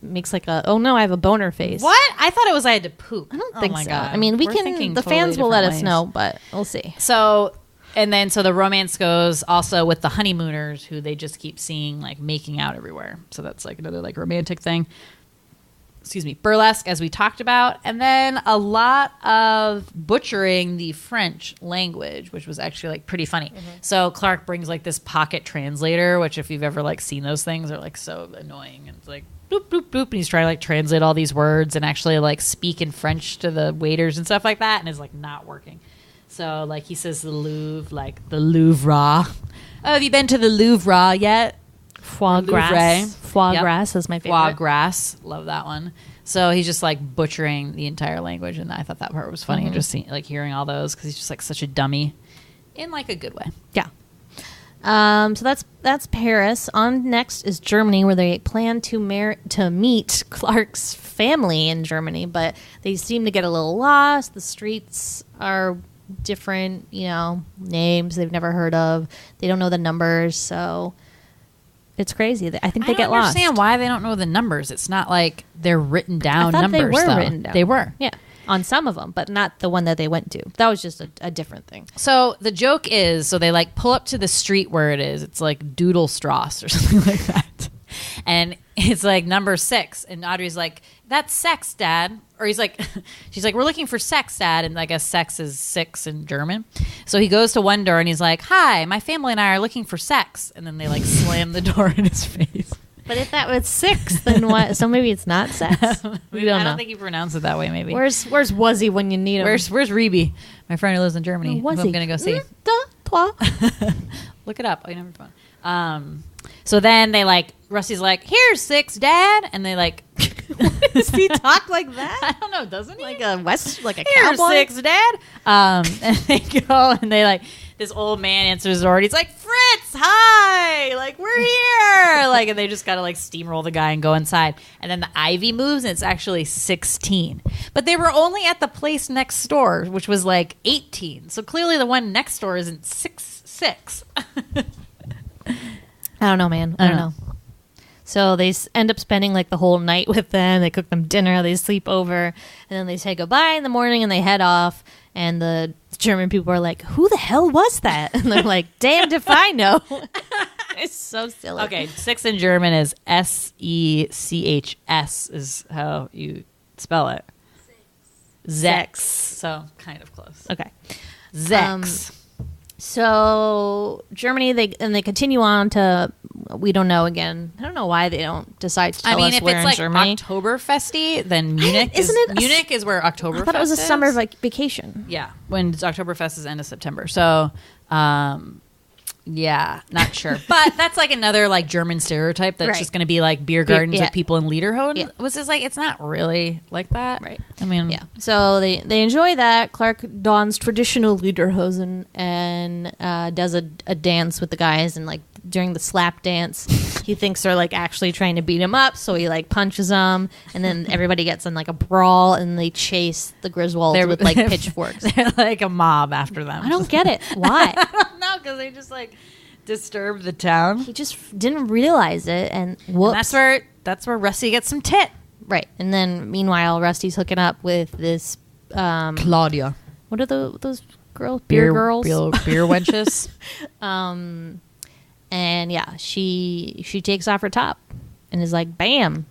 F: makes like a oh no, I have a boner face.
E: What? I thought it was I had to poop.
F: I don't think
E: my
F: so.
E: God.
F: I mean,
E: We're thinking
F: the
E: totally
F: fans will let
E: different
F: us
E: ways.
F: know, but we'll see.
E: So the romance goes also with the honeymooners who they just keep seeing like making out everywhere. So that's like another like romantic thing. Excuse me, burlesque, as we talked about, and then a lot of butchering the French language, which was actually like pretty funny. So Clark brings like this pocket translator, which if you've ever like seen those things are like so annoying. And it's like boop boop boop, and he's trying to like translate all these words and actually like speak in French to the waiters and stuff like that, and it's like not working. So like he says the Louvre, like the Louvre. Oh, have you been to the Louvre yet?
F: Foie gras is my favorite.
E: Foie gras, love that one. So he's just like butchering the entire language, and I thought that part was funny. Just like hearing all those because he's just like such a dummy, in like a good way.
F: Yeah. So that's Paris. On next is Germany, where they plan to meet Clark's family in Germany, but they seem to get a little lost. The streets are different, names they've never heard of. They don't know the numbers, so. It's crazy. I think they get lost. I don't understand
E: why they don't know the numbers. It's not like they're written down numbers.
F: They were written down.
E: They were.
F: Yeah. On some of them, but not the one that they went to. That was just a different thing.
E: So the joke is, they like pull up to the street where it is. It's like Doodlestrasse or something like that. And it's like number 6. And Audrey's like, that's sex, Dad. Or she's like, we're looking for sex, Dad. And I guess sex is 6 in German. So he goes to one door and he's like, hi, my family and I are looking for sex. And then they like slam the door in his face.
F: But if that was 6, then what? So maybe it's not sex. We don't know.
E: I don't think you pronounce it that way, maybe.
F: Where's Wuzzy when you need him?
E: Where's Reby? My friend who lives in Germany. Who I'm going to go see. Look it up. Oh, you have your phone. So then they like, Rusty's like, here's 6, Dad. And they like,
F: does he talk like that?
E: I don't know, doesn't he?
F: Like a
E: here's
F: cowboy?
E: 6, Dad. And they go and they like, this old man answers the door and he's like, Fritz, hi, like we're here. Like, and they just gotta like steamroll the guy and go inside. And then the Ivy moves and it's actually 16. But they were only at the place next door, which was like 18. So clearly the one next door isn't 6.
F: I don't know, man. I don't know. So they end up spending like the whole night with them. They cook them dinner. They sleep over. And then they say goodbye in the morning and they head off. And the German people are like, who the hell was that? And they're like, damned if I know. It's so silly.
E: Okay, 6 in German is SECHS is how you spell it. Zex. So kind of close.
F: Okay.
E: Zex.
F: So Germany, they continue on to, we don't know again. I don't know why they don't decide to tell us
E: if
F: where
E: it's
F: in
E: like
F: Germany.
E: Oktoberfesty, then Munich Munich is where Oktoberfest is.
F: I thought it was a summer vacation.
E: Yeah, when Oktoberfest is end of September. So, yeah, not sure. But that's like another like German stereotype that's just going to be like beer gardens with people in lederhosen.
F: Yeah.
E: Was just like, it's not really like that.
F: Right.
E: I mean,
F: yeah. So they enjoy that. Clark dons traditional lederhosen and does a dance with the guys, and like during the slap dance, he thinks they're like actually trying to beat him up, so he like punches them, and then everybody gets in like a brawl, and they chase the Griswolds with like pitchforks.
E: They're like a mob after them.
F: I don't get it. Why?
E: I don't know, because they just like disturb the town.
F: He just didn't realize it, and whoops.
E: And that's where Rusty gets some tit.
F: Right. And then meanwhile, Rusty's hooking up with this
E: Claudia.
F: What are those girls? Beer girls?
E: Beer wenches.
F: And yeah, she takes off her top and is like, bam,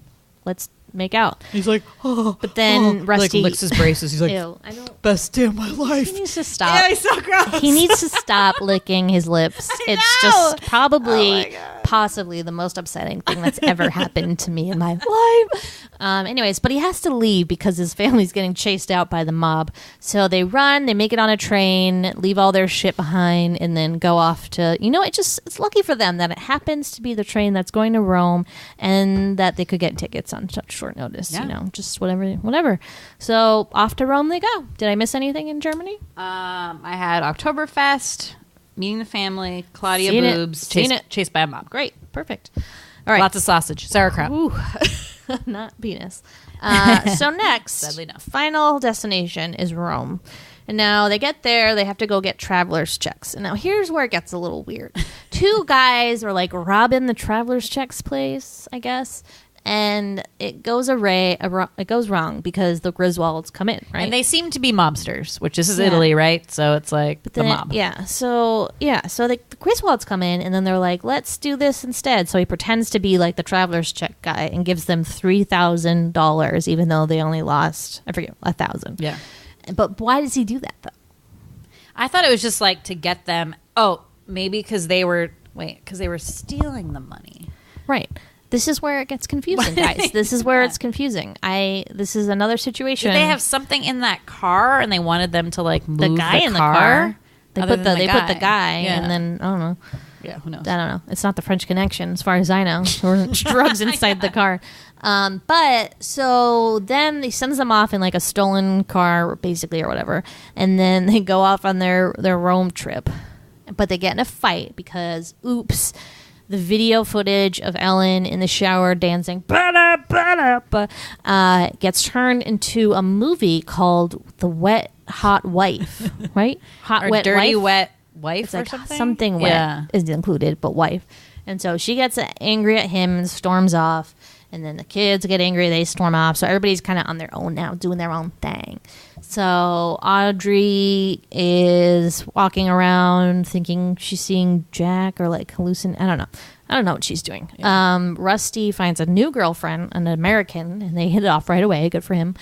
F: let's make out.
E: He's like, oh.
F: But then Rusty
E: like licks his braces. He's like,
F: ew, I don't.
E: Best day of my life.
F: He needs to stop.
E: Yeah, he's so gross.
F: He needs to stop licking his lips. It's just probably, possibly the most upsetting thing that's ever happened to me in my life. Anyways, but he has to leave because his family's getting chased out by the mob. So they run, they make it on a train, leave all their shit behind, and then go off to, it's lucky for them that it happens to be the train that's going to Rome, and that they could get tickets on such short notice, just whatever. So off to Rome they go. Did I miss anything in Germany?
E: I had Oktoberfest, meeting the family, Claudia
F: Seen
E: boobs, chased by a mob.
F: Great. Perfect. All right.
E: Lots of sausage, sauerkraut.
F: Ooh. Not penis. So next,
E: Sadly, no.
F: final destination is Rome. And now they get there, they have to go get traveler's checks. And now here's where it gets a little weird. Two guys are like robbing the traveler's checks place, I guess. And it goes wrong because the Griswolds come in, right?
E: And they seem to be mobsters, which this is Italy, right? So it's like the mob.
F: Yeah. So the Griswolds come in, and then they're like, let's do this instead. So he pretends to be like the traveler's check guy and gives them $3,000, even though they only lost, I forget, 1,000.
E: Yeah.
F: But why does he do that, though?
E: I thought it was just like to get them. Oh, maybe because they were stealing the money.
F: Right. This is where it gets confusing, guys. This is where it's confusing. This is another situation.
E: Did they have something in that car and they wanted them to like move
F: the guy in the car? They put the guy, and then I don't know.
E: Yeah, who knows?
F: I don't know. It's not the French Connection, as far as I know. There were drugs inside the car. But so then he sends them off in like a stolen car, basically, or whatever, and then they go off on their Rome trip. But they get in a fight because, oops. The video footage of Ellen in the shower dancing gets turned into a movie called The Wet Hot Wife, right? Hot
E: or
F: Wet
E: Dirty
F: Wife?
E: Wet Wife
F: It's
E: or
F: like
E: something?
F: something wet is included, but wife. And so she gets angry at him and storms off. And then the kids get angry, they storm off. So everybody's kind of on their own now, doing their own thing. So Audrey is walking around thinking she's seeing Jack or like hallucin. I don't know what she's doing. Yeah. Rusty finds a new girlfriend, an American, and they hit it off right away. Good for him.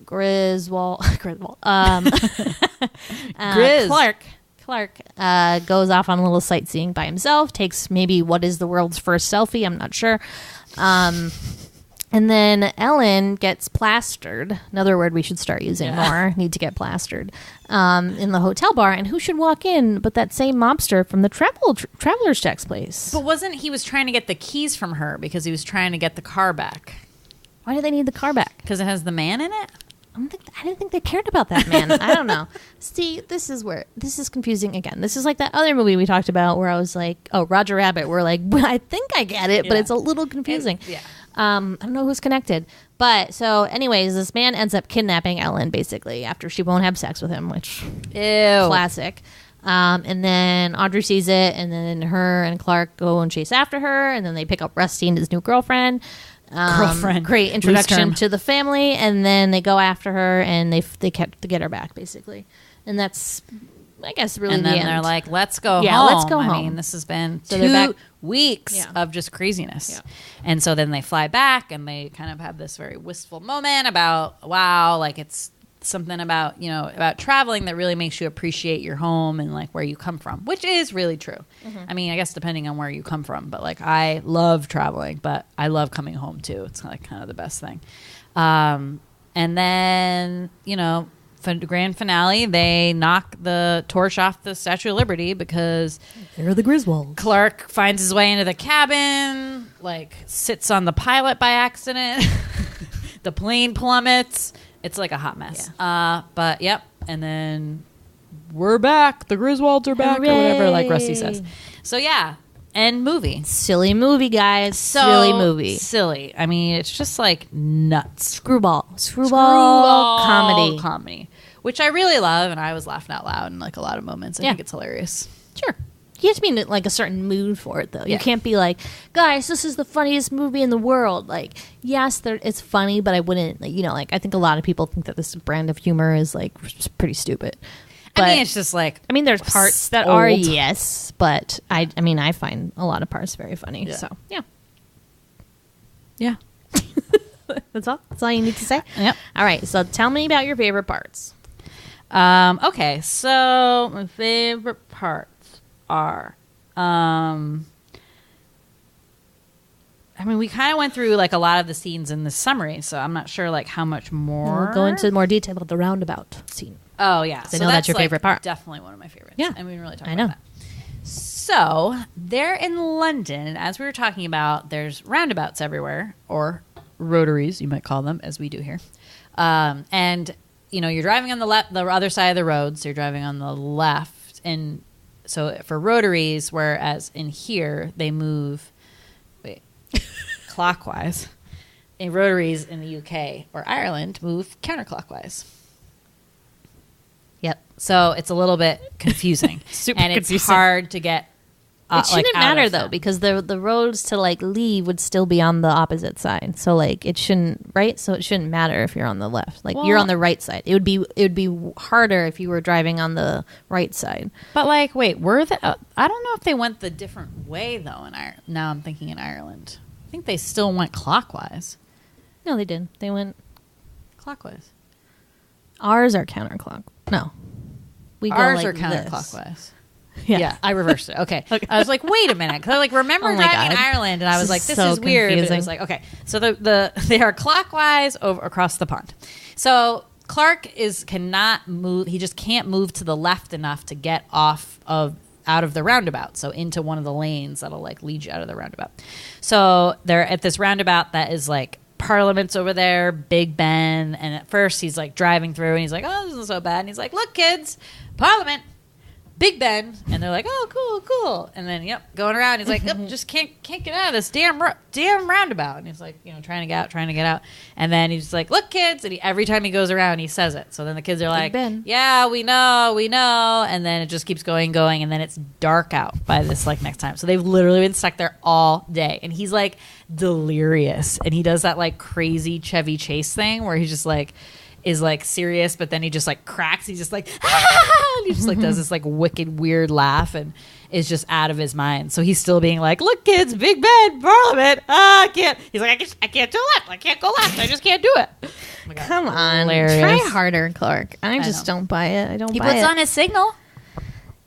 F: Griswold. Clark goes off on a little sightseeing by himself, takes maybe what is the world's first selfie, I'm not sure. And then Ellen gets plastered, another word we should start using more, need to get plastered, in the hotel bar. And who should walk in but that same mobster from the Traveler's Checks place?
E: But wasn't he was trying to get the keys from her because he was trying to get the car back?
F: Why do they need the car back?
E: Because it has the man in it?
F: I didn't think they cared about that man. I don't know. See, this is confusing again. This is like that other movie we talked about where I was like, oh, Roger Rabbit. We're like, well, I think I get it, but it's a little confusing. I don't know who's connected. But so anyways, this man ends up kidnapping Ellen basically after she won't have sex with him, which classic. And then Audrey sees it, and then her and Clark go and chase after her, and then they pick up Rusty and his new girlfriend. Great introduction to the family, and then they go after her and they get her back basically, and that's I guess really
E: and then
F: the end.
E: they're like, let's go home.
F: Let's go
E: I
F: home.
E: mean, this has been
F: So they're
E: 2
F: back-
E: weeks of just craziness.
F: Yeah.
E: And so then they fly back and they kind of have this very wistful moment about, wow, like it's something about, you know, about traveling that really makes you appreciate your home and like where you come from, which is really true. I mean, I guess depending on where you come from, but like I love traveling, but I love coming home too. It's like kind of the best thing. And then, you know, for the grand finale, they knock the torch off the Statue of Liberty because
F: They're the Griswold.
E: Clark finds his way into the cabin, like sits on the pilot by accident. The plane plummets. It's like a hot mess. But yep. And then we're back. The Griswolds are back or whatever, like Rusty says. So yeah. End movie.
F: Silly movie, guys.
E: So
F: Silly movie.
E: Silly. I mean, it's just like nuts.
F: Screwball comedy.
E: Which I really love, and I was laughing out loud in like a lot of moments. I think it's hilarious.
F: Sure. You have to be in like a certain mood for it, though.
E: Yeah.
F: You can't be like, guys, this is the funniest movie in the world. Like, yes, it's funny, but I wouldn't, like, you know, like I think a lot of people think that this brand of humor is like pretty stupid. But,
E: I mean, it's just like,
F: I mean, there's parts that are yes, but I mean, I find a lot of parts very funny.
E: Yeah.
F: So yeah,
E: yeah.
F: that's all. That's all you need to say.
E: Yep.
F: All right. So tell me about your favorite parts.
E: Okay, so my favorite parts are, I mean, we kind of went through like a lot of the scenes in the summary, so I'm not sure like how much more.
F: We'll go into more detail about the roundabout scene.
E: Oh yeah,
F: I know that's your favorite part.
E: Definitely one of my favorites.
F: Yeah.
E: and we didn't really talk
F: I
E: about
F: know.
E: that. So they're in London, as we were talking about. There's roundabouts everywhere, or rotaries, you might call them, as we do here. And you know, you're driving on the other side of the road, so you're driving on the left. And so for rotaries, whereas in here they move, clockwise. In rotaries in the UK or Ireland move counterclockwise.
F: Yep.
E: So it's a little bit confusing.
F: Super
E: and it's
F: confusing.
E: hard to get
F: It shouldn't
E: out
F: matter
E: of
F: though,
E: them.
F: because the roads to like leave would still be on the opposite side. So like it shouldn't, right? So it shouldn't matter if you're on the left. Like you're
E: Well-
F: on the right side. It would be harder if you were driving on the right side.
E: But like, wait, were they? I don't know if they went the different way though. In Ireland, now I'm thinking in Ireland, I think they still went clockwise.
F: No, they did. They went.
E: Clockwise.
F: Ours are counterclock. No, we
E: Ours
F: go
E: are
F: like
E: counterclockwise.
F: This.
E: Yeah, I reversed it. Okay. I was like, wait a minute. Cause I like remember
F: Oh my
E: driving in
F: God.
E: Ireland, and I was
F: This
E: like,
F: is
E: this
F: so
E: is weird. But it
F: confusing.
E: was like, okay, so they are clockwise over across the pond. So Clark cannot move. He just can't move to the left enough to get out of the roundabout, so into one of the lanes that'll like lead you out of the roundabout. So they're at this roundabout that is like Parliament's over there, Big Ben, and at first he's like driving through and he's like, oh, this isn't so bad, and he's like, look kids, Parliament, Big Ben, and they're like, oh, cool, and then going around, he's like, just can't get out of this damn roundabout, and he's like, you know, trying to get out, and then he's like, look kids, and every time he goes around he says it, so then the kids are like,
F: Ben.
E: yeah, we know, and then it just keeps going, and then it's dark out by this like next time, so they've literally been stuck there all day, and he's like delirious, and he does that like crazy Chevy Chase thing where he just like is like serious, but then he just like cracks. He's just like, and he just like does this like wicked weird laugh and is just out of his mind. So he's still being like, look kids, Big Ben, Parliament, I can't. He's like, I can't do left. I can't go left. I just can't do it. Oh my God.
F: Come on,
E: Hilarious.
F: try harder, Clark. I just
E: know.
F: don't buy it. I don't
E: He
F: buy
E: puts
F: it.
E: on his signal.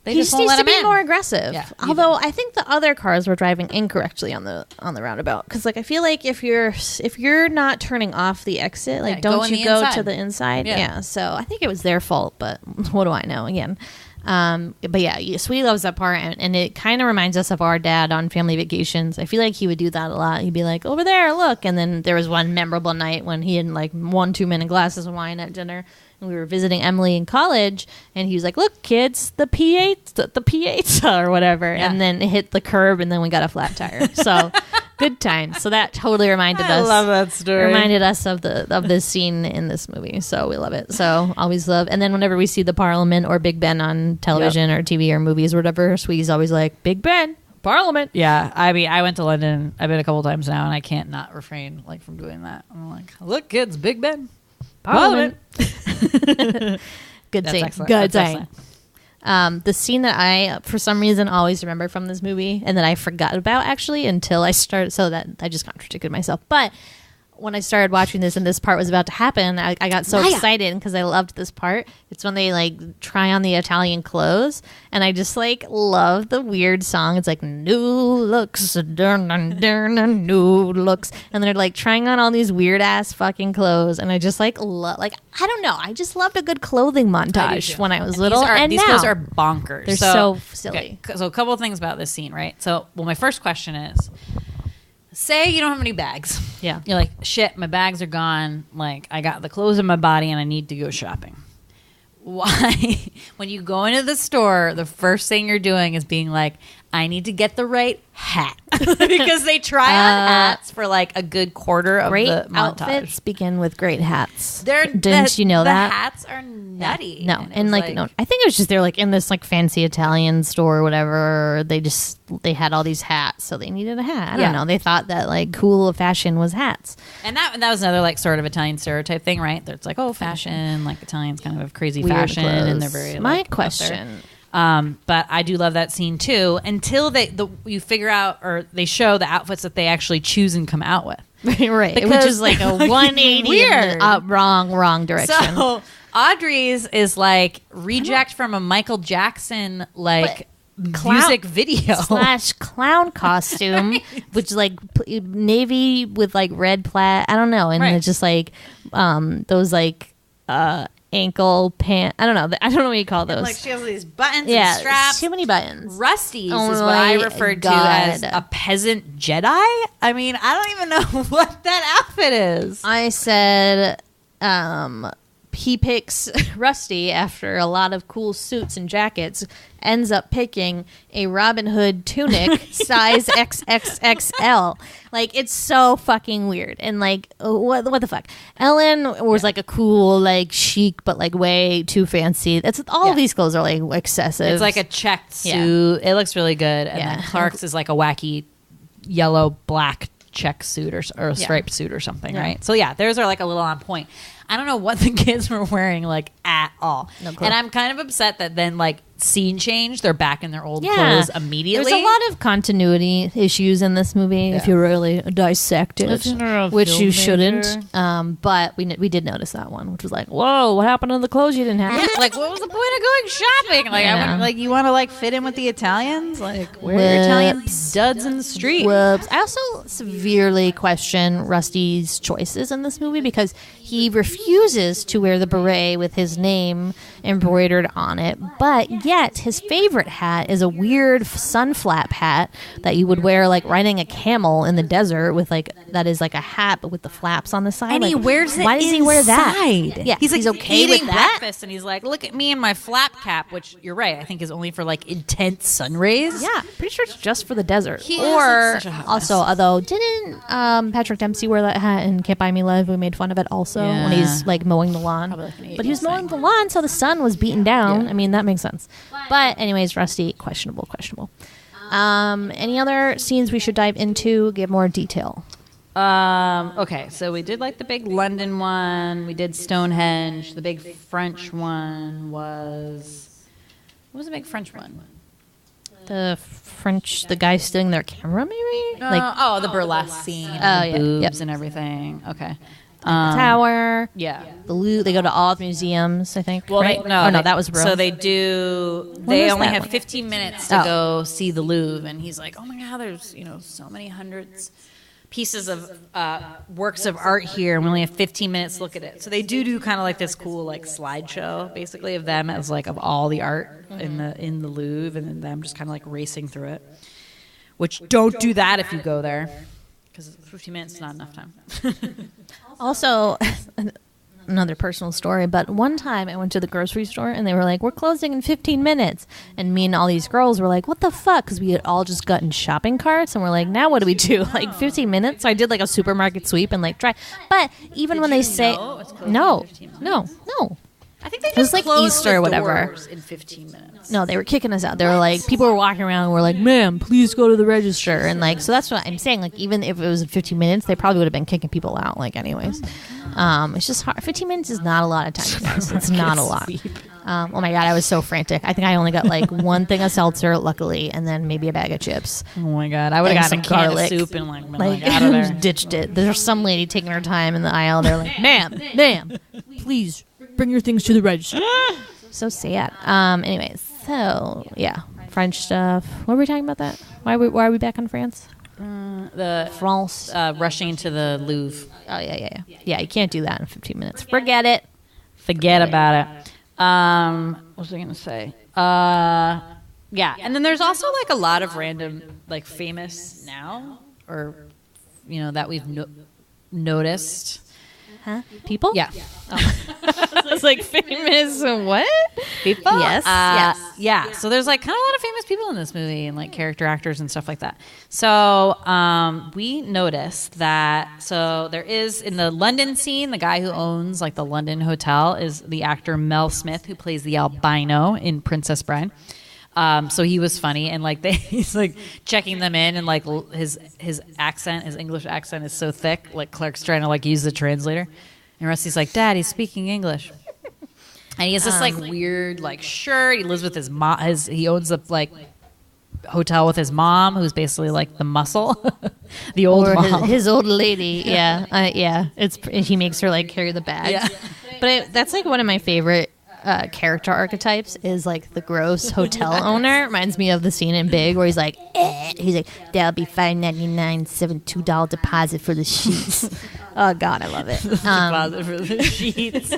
E: They
F: He
E: just
F: just
E: won't
F: needs
E: let
F: to
E: him
F: be
E: in.
F: more aggressive.
E: Yeah,
F: Although I think the other cars were driving incorrectly on the roundabout, because like I feel like if you're not turning off the exit, like
E: Yeah, go
F: don't
E: on
F: you
E: the
F: go
E: inside.
F: to the inside?
E: Yeah.
F: Yeah. So I think it was their fault, but what do I know? Again. But yeah, Sweetie loves that part, and it kind of reminds us of our dad on family vacations. I feel like he would do that a lot. He'd be like, over there, look. And then there was one memorable night when he had like 1 too many glasses of wine at dinner, and we were visiting Emily in college, and he was like, look kids, the P8 or whatever.
E: Yeah.
F: And then it hit the curb, and then we got a flat tire. So good times. So that totally reminded us.
E: I love that story.
F: Reminded us of this scene in this movie, so we love it. So always love. And then whenever we see the Parliament or Big Ben on television or TV or movies or whatever, Sweetie's always like, Big Ben, Parliament.
E: Yeah, I mean, I went to London. I've been a couple times now, and I can't not refrain like from doing that. I'm like, look, kids, Big Ben, Parliament.
F: Good
E: That's
F: scene.
E: excellent.
F: Good
E: That's
F: scene.
E: excellent.
F: The scene that I, for some reason, always remember from this movie and that I forgot about actually until I started, so that I just contradicted myself. But when I started watching this and this part was about to happen, I got so excited because I loved this part. It's when they like try on the Italian clothes, and I just like love the weird song. It's like new looks, new looks, and they're like trying on all these weird ass fucking clothes, and I just like I don't know, I just loved a good clothing montage when I was little,
E: these clothes are bonkers.
F: They're so silly.
E: Okay, so a couple of things about this scene, right? So, well, my first question is, say you don't have any bags.
F: Yeah.
E: You're like, shit, my bags are gone. Like, I got the clothes in my body and I need to go shopping. Why? When you go into the store, the first thing you're doing is being like, I need to get the right hat. Because they try on hats for like a good quarter of
F: Great
E: the montage.
F: outfits begin with great hats.
E: Didn't
F: you know that?
E: The hats are nutty.
F: Yeah. No, and like no, I think it was just they're like in this like fancy Italian store or whatever. They had all these hats, so they needed a hat. I don't know. They thought that like cool fashion was hats.
E: And that was another like sort of Italian stereotype thing, right? It's like, oh, fashion, like Italians kind of have crazy
F: Weird
E: fashion,
F: clothes.
E: and they're very
F: My
E: like,
F: question.
E: But I do love that scene too. Until you figure out or they show the outfits that they actually choose and come out with,
F: right?
E: Because
F: Which is like a 180
E: weird.
F: wrong direction.
E: So Audrey's is like reject from a Michael Jackson like music video
F: / clown costume, which is like navy with like red plaid. I don't know, and it's just like those like ankle pant. I don't know. I don't know what you call those.
E: And, like she has these buttons and straps.
F: Too many buttons.
E: Rusty's is what I referred to as a peasant Jedi. I mean, I don't even know what that outfit is.
F: I said he picks Rusty after a lot of cool suits and jackets, ends up picking a Robin Hood tunic size XXXL. Like, it's so fucking weird. And like, what the fuck? Ellen was like a cool, like chic, but like way too fancy. It's all of these clothes are like excessive.
E: It's like a checked suit. It looks really good. And then Clark's is like a wacky yellow black check suit or a striped suit or something, right? So theirs are like a little on point. I don't know what the kids were wearing like at all. No clue. And I'm kind of upset that then like scene change, they're back in their old clothes immediately.
F: There's a lot of continuity issues in this movie if you really dissect it, which you shouldn't. But we did notice that one, which was like, whoa, what happened to the clothes you didn't have?
E: Like, what was the point of going shopping? Like, I wouldn't, like, you want to like fit in with the Italians? Like, where are Italian duds in the street?
F: Whoops. I also severely question Rusty's choices in this movie because he refuses to wear the beret with his name embroidered on it, but yet his favorite hat is a weird sun flap hat that you would wear like riding a camel in the desert with like that is like a hat but with the flaps on the side.
E: And
F: like,
E: he wears it.
F: Why does he wear that?
E: Yeah,
F: he's like okay
E: eating
F: with that.
E: breakfast, and he's like, "Look at me in my flap cap," which you're right. I think is only for like intense sun rays.
F: Yeah, pretty sure it's just for the desert.
E: Or
F: also, although didn't Patrick Dempsey wear that hat in Can't Buy Me Love? We made fun of it also when he's like mowing the lawn. But he was mowing the lawn, so the sun was beaten down. I mean, that makes sense. But anyways, Rusty, questionable. Any other scenes we should dive into? Give more detail.
E: Okay, so we did like the big London one. We did Stonehenge. The big French one was... What was the big French one?
F: The guy stealing their camera, maybe?
E: The burlesque scene. And the boobs and everything. Okay.
F: Tower.
E: Yeah.
F: The Louvre. They go to all the museums, I think.
E: Well,
F: right?
E: that
F: was Rome.
E: So they do. They only have 15 minutes to go see the Louvre, and he's like, "Oh my God, there's so many hundreds pieces of works of art here, and we only have 15 minutes to look at it." So they do kind of like this cool like slideshow, basically of them as like of all the art in the Louvre, and then them just kind of like racing through it. Which don't do that if you go there, because 15 minutes is not enough time.
F: Also, another personal story, but one time I went to the grocery store and they were like, "We're closing in 15 minutes." And me and all these girls were like, "What the fuck?" Because we had all just gotten shopping carts and we're like, now what do we do? Like 15 minutes? So I did like a supermarket sweep and like try. But even when they say, no.
E: I think they
F: it was
E: just
F: like
E: closed
F: Easter
E: the
F: or whatever.
E: doors in 15 minutes.
F: No, they were kicking us out. They were like, people were walking around and were like, "Ma'am, please go to the register." And like, so that's what I'm saying. Like, even if it was 15 minutes, they probably would have been kicking people out. Like, anyways, it's just hard. 15 minutes is not a lot of time, guys. It's not a lot. Oh my God, I was so frantic. I think I only got like one thing of seltzer, luckily, and then maybe a bag of chips.
E: Oh my God, I would have gotten a can of soup and like out of there.
F: Ditched it. There's some lady taking her time in the aisle. They're like, ma'am, please bring your things to the register. So sad. Anyway, so yeah, French stuff. What were we talking about that? Why are we back on France?
E: The
F: France.
E: rushing into the Louvre.
F: Oh yeah. Yeah, you can't do that in 15 minutes. Forget it.
E: Forget about it. What was I going to say? Yeah, and then there's also like a lot of random like famous now, or that we've noticed.
F: Huh? People?
E: Yeah.
F: I was like, famous what?
E: People?
F: Yes. Yes.
E: Yeah. So there's like kind of a lot of famous people in this movie and like character actors and stuff like that. So we noticed that. So there is in the London scene, the guy who owns like the London hotel is the actor Mel Smith, who plays the albino in Princess Bride. So he was funny, and like he's like checking them in, and like his accent, his English accent is so thick, like Clark's trying to like use the translator, and Rusty's like, "Dad, he's speaking English," and he has this like weird like shirt. He lives with his mom. He owns a like hotel with his mom, who's basically like the muscle, the old mom,
F: his old lady. Yeah, yeah. He makes her like carry the bags.
E: Yeah.
F: But that's like one of my favorite character archetypes is like the gross hotel owner. Reminds me of the scene in Big where he's like that'll be $5.99, $72 deposit for the sheets. Oh God, I love it.
E: Deposit for the sheets.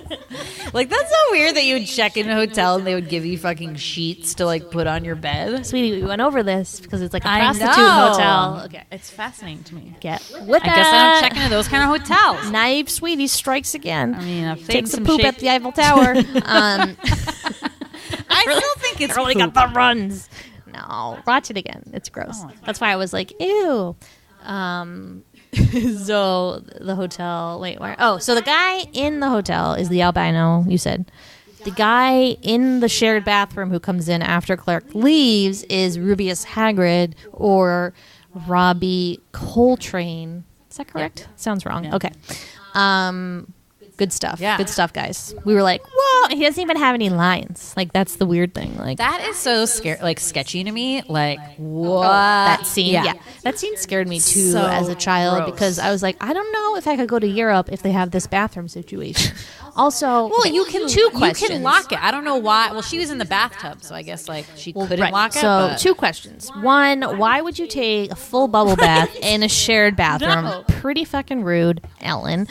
E: Like that's so weird that you would check in a hotel and they would give you fucking sheets to like put on your bed.
F: Sweetie, we went over this because it's like a
E: I
F: prostitute
E: know.
F: hotel. Okay,
E: it's fascinating to me.
F: Get with
E: I guess I don't check into those kind of hotels.
F: Naive Sweetie strikes again.
E: I mean, I've
F: takes a
E: some
F: poop
E: shake.
F: at the Eiffel Tower.
E: I still think it's
F: really
E: poop.
F: got the runs. No, watch it again. It's gross. That's why I was like, ew. So the hotel. Wait, where? Oh, so the guy in the hotel is the albino. You said the guy in the shared bathroom who comes in after Clark leaves is Rubeus Hagrid or Robbie Coltrane. Is that correct?
E: Yeah.
F: Sounds wrong.
E: Yeah.
F: Okay. Good stuff.
E: Yeah.
F: Good stuff, guys. We were like, whoa, he doesn't even have any lines. Like, that's the weird thing. Like
E: That is so like sketchy to me. Like what?
F: that scene.
E: Yeah.
F: Yeah. That scene scared me too
E: So
F: as a child
E: gross.
F: because I was like, I don't know if I could go to Europe if they have this bathroom situation. Also,
E: Well, you can
F: two questions.
E: You can lock it. I don't know why. Well, she was in the bathtub, so I guess like she couldn't
F: Right.
E: lock it.
F: So,
E: but-
F: two questions. One, why would you take a full bubble bath in a shared bathroom?
E: No.
F: Pretty fucking rude, Ellen.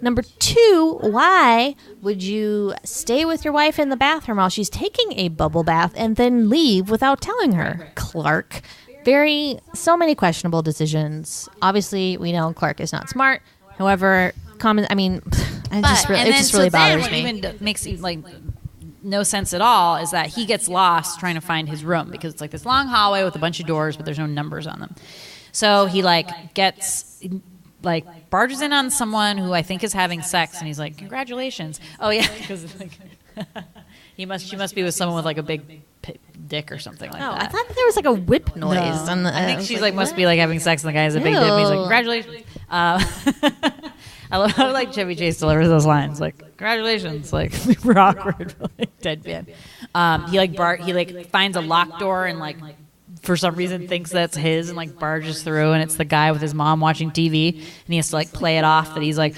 F: Number two, why would you stay with your wife in the bathroom while she's taking a bubble bath and then leave without telling her? Clark. So many questionable decisions. Obviously, we know Clark is not smart. However, it just really bothers me.
E: Even makes like no sense at all is that he gets lost trying to find his room because it's like this long hallway with a bunch of doors, but there's no numbers on them. So he barges in on someone who I think is having sex, and he's like, "Congratulations!" Oh yeah, because like she must be with someone with like a big dick or something like
F: Oh,
E: that.
F: I thought that there was like a whip noise.
E: No.
F: On the,
E: I think
F: was
E: she's like must be like having sex, and the guy has a big dick. And he's like, "Congratulations!" I love how like Chevy Chase delivers those lines, like "Congratulations!" Like super awkward, like deadpan. He finds a locked door and like for some reason thinks that's his and like barges through, and it's the guy with his mom watching TV, and he has to like play it off that he's like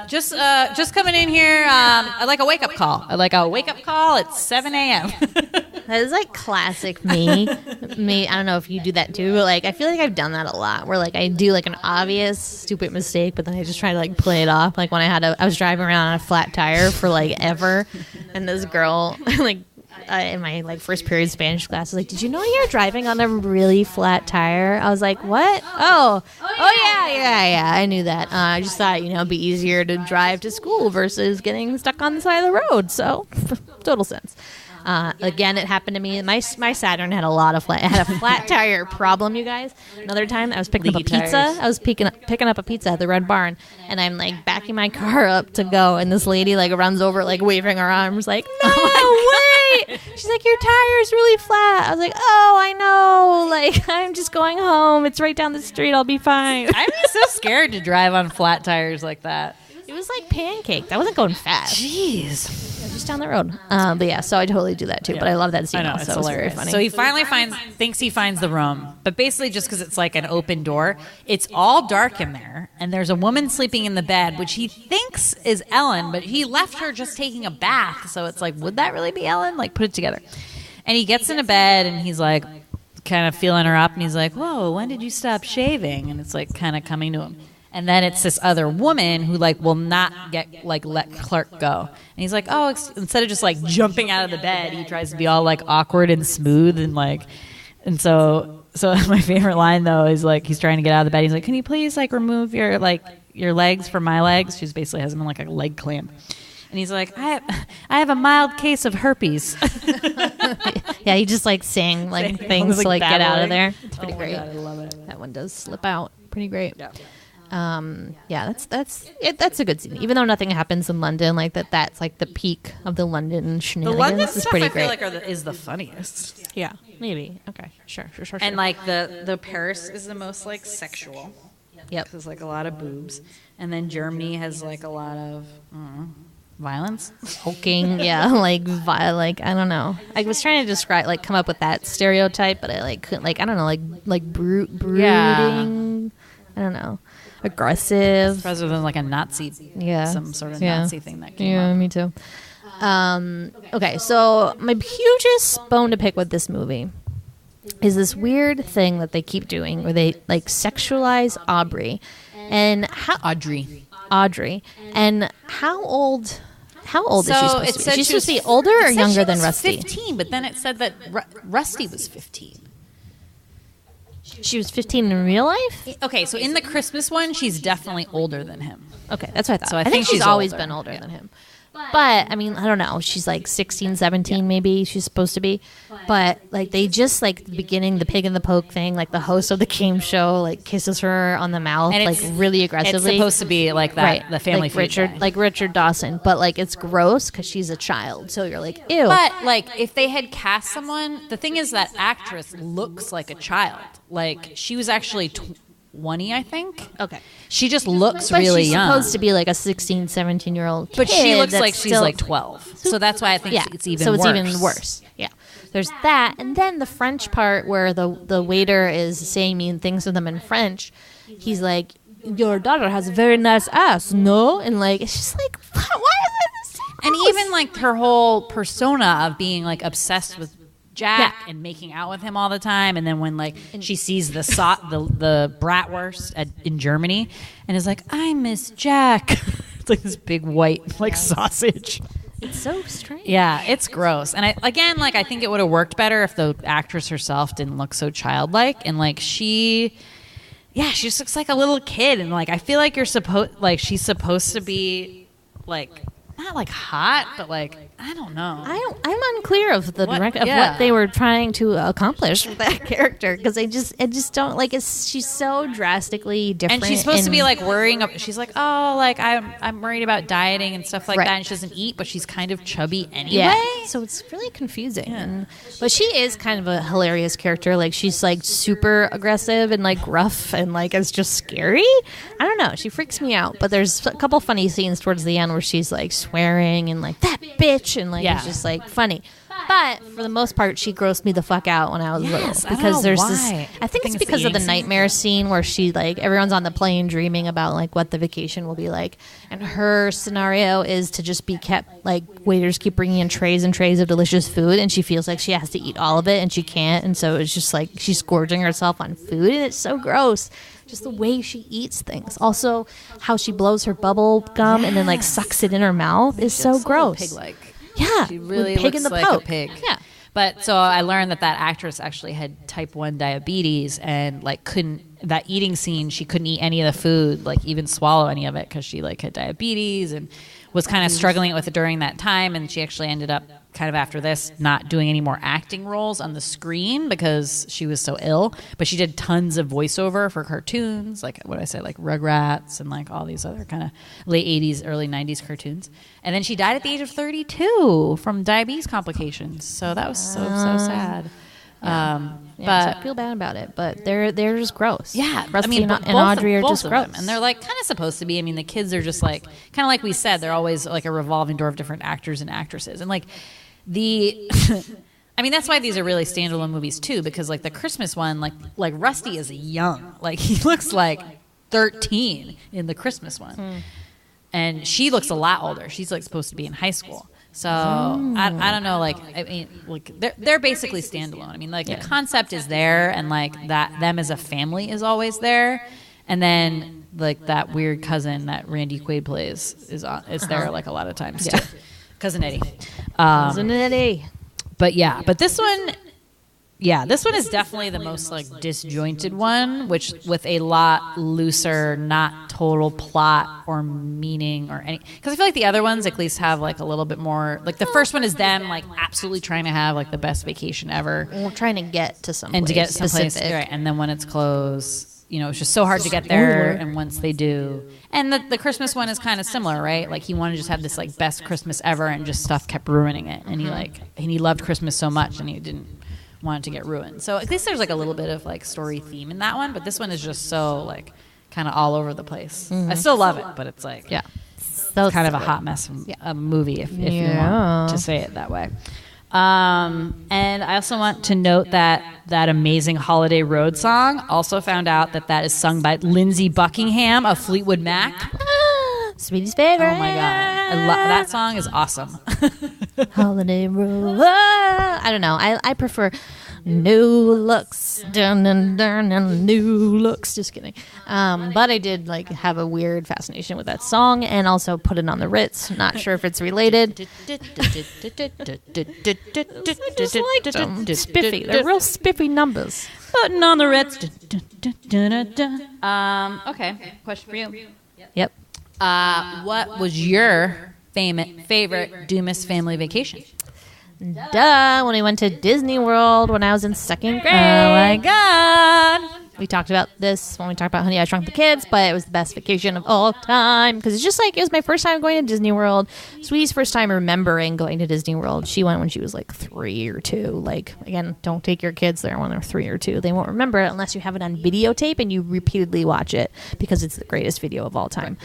E: just coming in here. I'd like a wake up call. I'd like a wake up call at 7 a.m.
F: That is like classic me. I don't know if you do that too, but like I feel like I've done that a lot. Where like I do like an obvious stupid mistake, but then I just try to like play it off. Like when I was driving around on a flat tire for like ever, and this girl like. In my like first period Spanish class, was like, "Did you know you're driving on a really flat tire?" I was like, "What? Oh yeah. I knew that. I just thought it'd be easier to drive to school versus getting stuck on the side of the road." So, total sense. Again, it happened to me. My Saturn had a flat tire problem, you guys. Another time, I was picking up a pizza.
E: Tires.
F: I was picking up a pizza at the Red Barn, and I'm like backing my car up to go, and this lady like runs over, like waving her arms, like, "No way!" She's like, "Your tire's really flat." I was like, "Oh, I know. Like, I'm just going home. It's right down the street. I'll be fine."
E: I'd be so scared to drive on flat tires like that.
F: It was like pancaked. I wasn't going fast.
E: Jeez.
F: just down the road. But yeah, so I totally do that too. But I love that scene.
E: I know,
F: also.
E: it's hilarious.
F: Very funny.
E: So he finally thinks he finds the room, but basically just because it's like an open door, it's all dark in there, and there's a woman sleeping in the bed, which he thinks is Ellen, but he left her just taking a bath. So it's like, would that really be Ellen? Like, put it together. And he gets into bed, and he's like, kind of feeling her up, and he's like, whoa, when did you stop shaving? And it's like kind of coming to him. And then it's this other woman who like will not let Clark go. And he's like, oh, instead of just like jumping out of the bed, he tries to be all like awkward and smooth and like, and so my favorite line though is like he's trying to get out of the bed. He's like, can you please like remove your legs from my legs? She basically has him in like a leg clamp. And he's like, I have a mild case of herpes.
F: Yeah, he just like saying like things to like get out of there. It's pretty great.
E: God, I love it.
F: That one does slip out. Pretty great.
E: Yeah.
F: That's it. That's a good scene. Even though nothing happens in London, like that's like the peak of the London
E: The
F: shenanigans.
E: London
F: It's
E: stuff
F: pretty
E: I feel
F: great.
E: like is the funniest.
F: Yeah, maybe. Okay, sure.
E: And like the Paris is the most like sexual.
F: Yep.
E: There's like a lot of boobs. And then Germany has like a lot of violence.
F: Poking, yeah, like I don't know. I was trying to describe, like, come up with that stereotype, but I like couldn't, like I don't know, like brooding.
E: Yeah.
F: I don't know, aggressive.
E: Rather than like a Nazi,
F: Yeah,
E: some sort of
F: yeah.
E: Nazi thing that came
F: Yeah,
E: up.
F: me too. Okay, so my hugest bone to pick with this movie is this weird thing that they keep doing, where they like sexualize Aubrey, and how Audrey, and how old is she supposed to be? She's supposed to be older or younger than Rusty?
E: 15, but then it said that Rusty was 15.
F: She was 15 in real life?
E: Okay, so in the Christmas one, she's definitely older than him.
F: Okay, that's what I thought.
E: So I
F: I
E: think
F: think she's
E: she's
F: always
E: older.
F: been older than him. But, I mean, I don't know. She's like 16, 17 maybe she's supposed to be. But, like, they just, like, the beginning, the pig in the poke thing, like, the host of the game show, like, kisses her on the mouth,
E: And
F: like, really aggressively.
E: It's supposed to be like that,
F: Right.
E: the Family
F: like
E: Feud guy.
F: Richard Dawson. But, like, it's gross because she's a child. So you're like, ew.
E: But, like, if they had cast someone, the thing is that actress looks like a child. Like, she was actually 20, I think.
F: Okay.
E: She just looks
F: But
E: really
F: she's
E: young.
F: supposed to be like a 16, 17-year-old kid.
E: But she looks
F: that's
E: like she's
F: still-
E: like 12. So that's why I think it's even worse.
F: So it's even worse. Yeah. There's that. And then the French part where the waiter is saying mean things to them in French. He's like, your daughter has a very nice ass, no? And like, it's just like, why is this?
E: And even like her whole persona of being like obsessed with Jack
F: Yeah.
E: and making out with him all the time, and then when like she sees the bratwurst in Germany, and is like, I miss Jack. It's like this big white like sausage.
F: It's so strange.
E: Yeah, it's gross. And I think it would have worked better if the actress herself didn't look so childlike, and like she just looks like a little kid, and like I feel like she's supposed to be like not like hot, but like I don't know.
F: I'm unclear of the what they were trying to accomplish with that character, because I just don't like. She's so drastically different,
E: And she's supposed to be like worrying. She's like, oh, like I'm worried about dieting and stuff like
F: Right.
E: that. And she doesn't eat, but she's kind of chubby anyway.
F: Yeah, so it's really confusing. But she is kind of a hilarious character. Like, she's like super aggressive and like gruff, and like it's just scary. I don't know. She freaks me out. But there's a couple funny scenes towards the end where she's like swearing and like that bitch, and like it's just like funny. But for the most part, she grossed me the fuck out when I was little,
E: I don't
F: because
E: know
F: there's
E: why.
F: this. I think it's because of the nightmare scene where she like everyone's on the plane dreaming about like what the vacation will be like, and her scenario is to just be kept like waiters keep bringing in trays and trays of delicious food, and she feels like she has to eat all of it and she can't, and so it's just like she's gorging herself on food, and it's so gross. Just the way she eats things. Also, how she blows her bubble gum and then like sucks it in her mouth is so gross.
E: Pig-like.
F: Yeah,
E: She really
F: with pig
E: looks
F: in the
E: like
F: poke.
E: a pig.
F: Yeah.
E: But so I learned that actress actually had type 1 diabetes, and like that eating scene, she couldn't eat any of the food, like even swallow any of it, because she like had diabetes and was kind of struggling with it during that time. And she actually ended up kind of after this not doing any more acting roles on the screen because she was so ill. But she did tons of voiceover for cartoons, like what I said, like Rugrats and like all these other kind of late 80s, early 90s cartoons. And then she died at the age of 32 from diabetes complications. So that was so sad.
F: Yeah, so I feel bad about it, but they're just gross.
E: Yeah,
F: Rusty and Audrey are just gross,
E: and they're like kind of supposed to be. I mean, the kids are just like kind of like we said, they're always like a revolving door of different actors and actresses, and like the. I mean, that's why these are really standalone movies too, because like the Christmas one, like Rusty is young, like he looks like 13 in the Christmas one, and she looks a lot older. She's like supposed to be in high school. So I don't know, like I mean, like they're basically standalone. I mean, like the concept is there, and like that them as a family is always there, and then like that weird cousin that Randy Quaid plays is there like a lot of times too. Cousin Eddie.
F: Cousin Eddie.
E: But yeah, but this one is definitely the most like disjointed one, which with a lot looser, not total plot or meaning or any. Because I feel like the other ones at least have like a little bit more. Like the first one is them like absolutely trying to have like the best vacation ever.
F: We're trying to get to some
E: and to get
F: someplace
E: someplace, right? And then when it's closed. You know, it's just so hard to get there, and once they do, and the Christmas one is kind of similar, right? Like he wanted to just have this like best Christmas ever, and just stuff kept ruining it, and he loved Christmas so much, and he didn't want it to get ruined. So at least there's like a little bit of like story theme in that one, but this one is just so like kind of all over the place. I still love it, but it's like
F: so
E: kind of a hot mess of a movie if you want to say it that way. And I also want to note that amazing Holiday Road song, also found out that is sung by Lindsey Buckingham of Fleetwood Mac.
F: Sweetie's favorite.
E: Oh my God. That song is awesome.
F: Holiday Road. I don't know. I prefer new looks. Dun, dun, dun, dun, new looks. Just kidding. But I did like have a weird fascination with that song and also put it on the Ritz. Not sure if it's related. Just like them. Spiffy. They're real spiffy numbers.
E: Putting on the Ritz. Okay. Question for you.
F: Yep.
E: What was your favorite Dumas family vacation?
F: Duh, when we went to Disney World when I was in second grade.
E: Oh my God.
F: We talked about this when we talked about Honey, I Shrunk the Kids, but it was the best vacation of all time because it's just like it was my first time going to Disney World. Sweetie's first time remembering going to Disney World. She went when she was like 3 or 2. Like, again, don't take your kids there when they're 3 or 2. They won't remember it unless you have it on videotape and you repeatedly watch it because it's the greatest video of all time.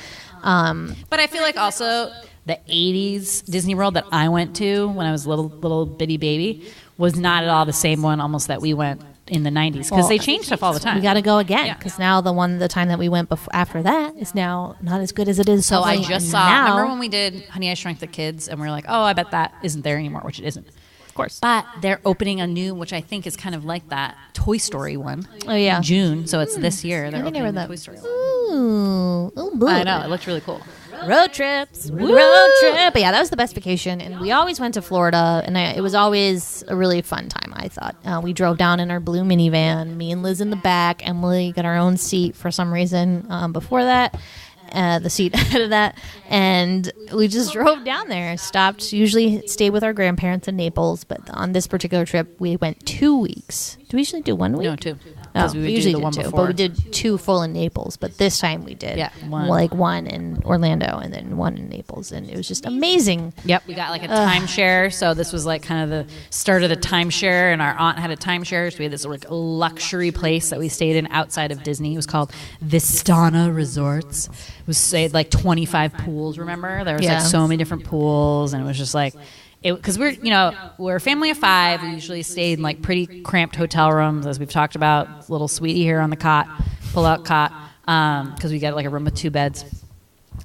E: But I feel like also the 80s Disney World that I went to when I was a little bitty baby was not at all the same one almost that we went in the 90s because they change stuff all the time.
F: We got to go again because now the time that we went after that is now not as good as it is.
E: So I just saw, remember when we did Honey, I Shrunk the Kids and we were like, oh, I bet that isn't there anymore, which it isn't. Of course. But they're opening a new, which I think is kind of like that Toy Story one.
F: Oh, yeah.
E: In June, so it's this year. They're opening the Toy Story one.
F: Ooh,
E: I know, it looked really cool.
F: Road trips. Road trip. But yeah, that was the best vacation. And we always went to Florida. And it was always a really fun time, I thought. We drove down in our blue minivan. Me and Liz in the back. Emily got our own seat for some reason before that. The seat ahead of that. And we just drove down there. Stopped, usually stayed with our grandparents in Naples. But on this particular trip, we went 2 weeks. Do we usually do 1 week?
E: No, 2.
F: Oh,
E: we
F: usually did
E: the one
F: 2,
E: before.
F: but we did 2 full in Naples. But this time we did one in Orlando and then 1 in Naples, and it was just amazing.
E: Yep, we got like a timeshare, so this was like kind of the start of the timeshare, and our aunt had a timeshare, so we had this like luxury place that we stayed in outside of Disney. It was called Vistana Resorts. It was like 25 pools. Remember, there was like so many different pools, and it was just like. Because we're a family of 5. We usually stayed in like pretty cramped hotel rooms, as we've talked about. Little sweetie here on the cot, pull-out cot, because we got like a room with 2 beds.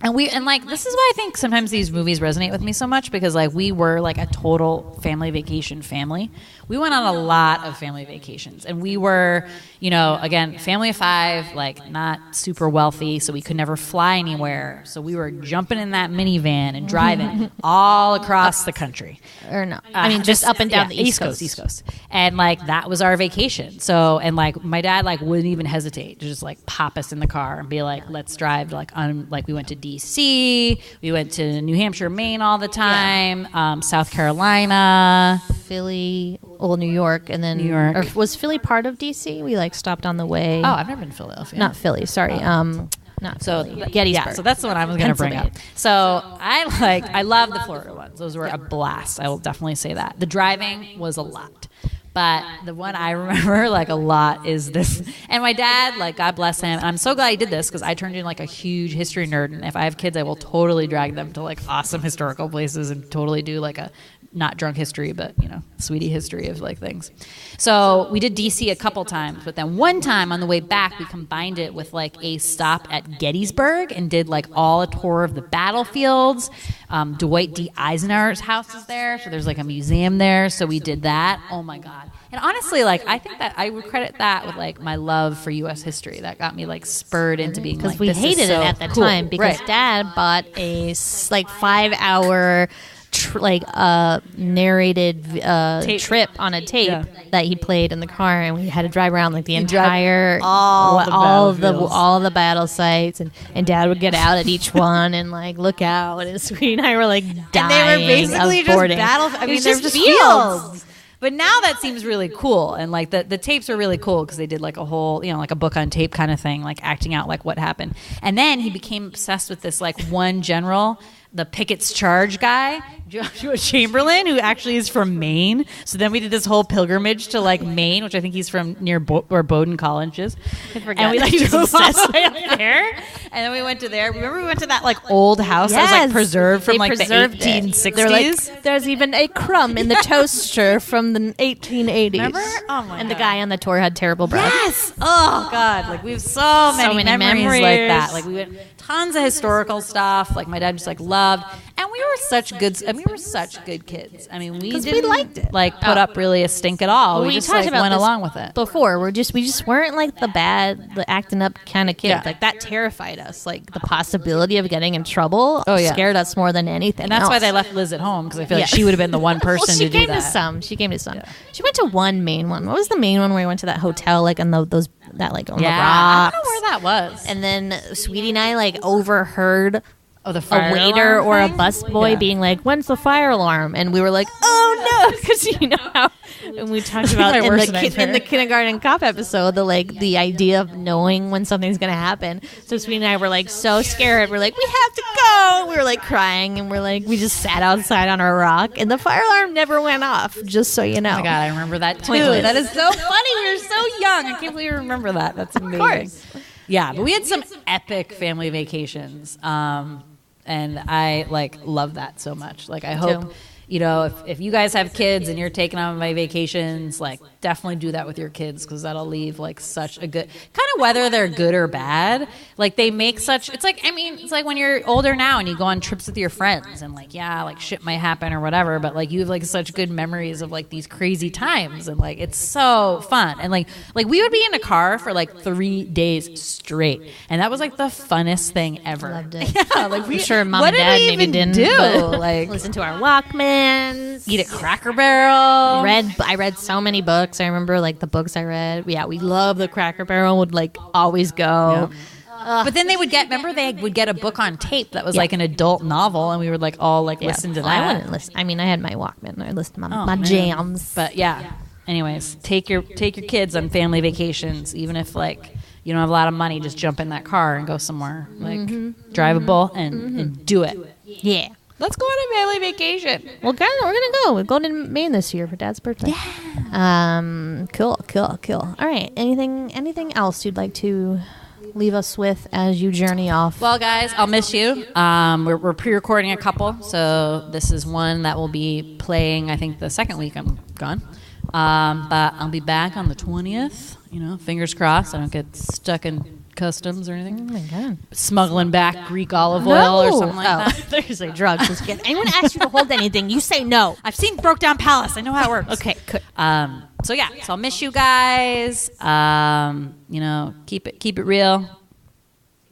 E: And like this is why I think sometimes these movies resonate with me so much because like we were like a total family vacation family. We went on a lot of family vacations, and we were, again, family of 5, like not super wealthy, so we could never fly anywhere. So we were jumping in that minivan and driving all across the country.
F: Or no, I mean just up and down the East Coast.
E: And like that was our vacation. So and like my dad like wouldn't even hesitate to just like pop us in the car and be like, let's drive like we went to DC, we went to New Hampshire, Maine all the time, South Carolina,
F: Philly, New York, and then
E: New York.
F: Or was Philly part of DC? We like stopped on the way.
E: Oh, I've never been to Philadelphia.
F: Not Philly, sorry. Not Philly. Gettysburg.
E: Yeah, so that's the one I was going to bring up. So I love the Florida ones. Those were a blast. I will definitely say that. The driving was a lot. But the one I remember like a lot is this. And my dad, like, God bless him. And I'm so glad he did this because I turned into like a huge history nerd. And if I have kids, I will totally drag them to like awesome historical places and totally do like a not drunk history, but, you know, sweetie history of like things. So we did DC a couple times, but then one time on the way back, we combined it with like a stop at Gettysburg and did like all a tour of the battlefields. Dwight D. Eisenhower's house is there, so there's like a museum there. So we did that. Oh my God. And honestly, like, I think that I would credit that with like my love for U.S. history. That got me like spurred into being like,
F: because we hated it at the time because Dad bought a like 5-hour narrated trip on a tape that he played in the car, and we had to drive around like the entire all the battle sites, and Dad would get out at each one and like look out, and Sweetie and I were like dying.
E: And they were basically just battle. I mean, they're just fields. But now that seems really cool, and like the tapes are really cool because they did like a whole, you know, like a book on tape kind of thing, like acting out like what happened. And then he became obsessed with this like one general, the Pickett's Charge guy, Joshua Chamberlain, who actually is from Maine. So then we did this whole pilgrimage to like Maine, which I think he's from near where Bowdoin College is. And we like drove all the way up there. And then we went to there. Remember we went to that like old house that was like preserved from like the 1860s?
F: They're like, there's even a crumb in the toaster from the 1880s.
E: Remember? Oh my
F: And
E: God.
F: the guy on the tour had terrible breath.
E: Yes. Oh God. Like we have so many memories like that. Like we went tons of historical stuff. Like my dad just like loved, and we were such good. I mean, we were such good kids. I mean, we didn't
F: liked it.
E: like put up really a stink at all.
F: Well,
E: we just like went along with it.
F: Before we just weren't like the acting up kind of kids.
E: Yeah.
F: Like that terrified us. Like the possibility of getting in trouble scared us more than anything.
E: And that's why they left Liz at home, because I feel like she would have been the one person to do that.
F: She came to some. She went to one main one. What was the main one where we went to that hotel, like on those that like on the rocks?
E: I don't know where that was.
F: And then Sweetie and I like overheard
E: the fire
F: a waiter
E: alarm
F: or a
E: thing?
F: busboy being like, "When's the fire alarm?" And we were like, "Oh no," because you know how. And we talked about in the Kindergarten Cop episode the idea of knowing when something's gonna happen. So Sweetie and I were like so scared. We're like, "We have to go." We were like crying, and we just sat outside on our rock, and the fire alarm never went off. Just so you know.
E: Oh my God, I remember that too.
F: Pointless.
E: That is so funny. We were so young. I can't believe you remember that. That's amazing.
F: Of course.
E: Yeah, but we had some epic family vacations. And I like love that so much. Like I hope, you know, if you guys have kids and you're taking on my vacations, like definitely do that with your kids, because that'll leave like such a good kind of, whether they're good or bad, like they make such, it's like, I mean, it's like when you're older now and you go on trips with your friends and like, yeah, like shit might happen or whatever, but like you have like such good memories of like these crazy times, and like it's so fun. And like we would be in a car for like 3 days straight, and that was like the funnest thing ever.
F: Loved it.
E: Yeah, like
F: I'm sure Mom and Dad maybe didn't
E: do
F: but
E: like
F: listen to our Walkmans,
E: eat at Cracker Barrel.
F: I read so many books. I remember like the books I read. Yeah, we loved the Cracker Barrel. Would like always go.
E: But then they would get a book on tape that was like an adult novel, and we would like all like listen to that.
F: I wouldn't listen. I mean, I had my Walkman. I listened to my jams.
E: But yeah. Anyways, take your kids on family vacations, even if like you don't have a lot of money. Just jump in that car and go somewhere. Like drivable and do it.
F: Yeah.
E: Let's go on a family vacation.
F: Well, guys, we're gonna go. We're going to Maine this year for Dad's birthday. Yeah. Cool. All right. Anything else you'd like to leave us with as you journey off?
E: Well, guys, I'll miss you. We're pre-recording a couple, so this is one that will be playing, I think, the second week I'm gone. But I'll be back on the 20th. You know, fingers crossed I don't get stuck in customs or anything.
F: Oh my God.
E: Smuggling back Greek olive oil or something like that.
F: There's like drugs. Just kidding. Anyone asks you to hold anything, you say no.
E: I've seen Broke Down Palace. I know how it works.
F: Okay, good.
E: So yeah, so I'll miss you guys. You know, keep it real.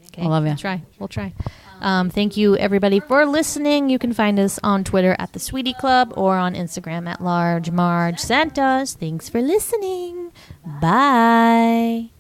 F: Okay.
E: I love you.
F: We'll try. Thank you, everybody, for listening. You can find us on Twitter at The Sweetie Club or on Instagram at Large Marge Santos. Thanks for listening. Bye.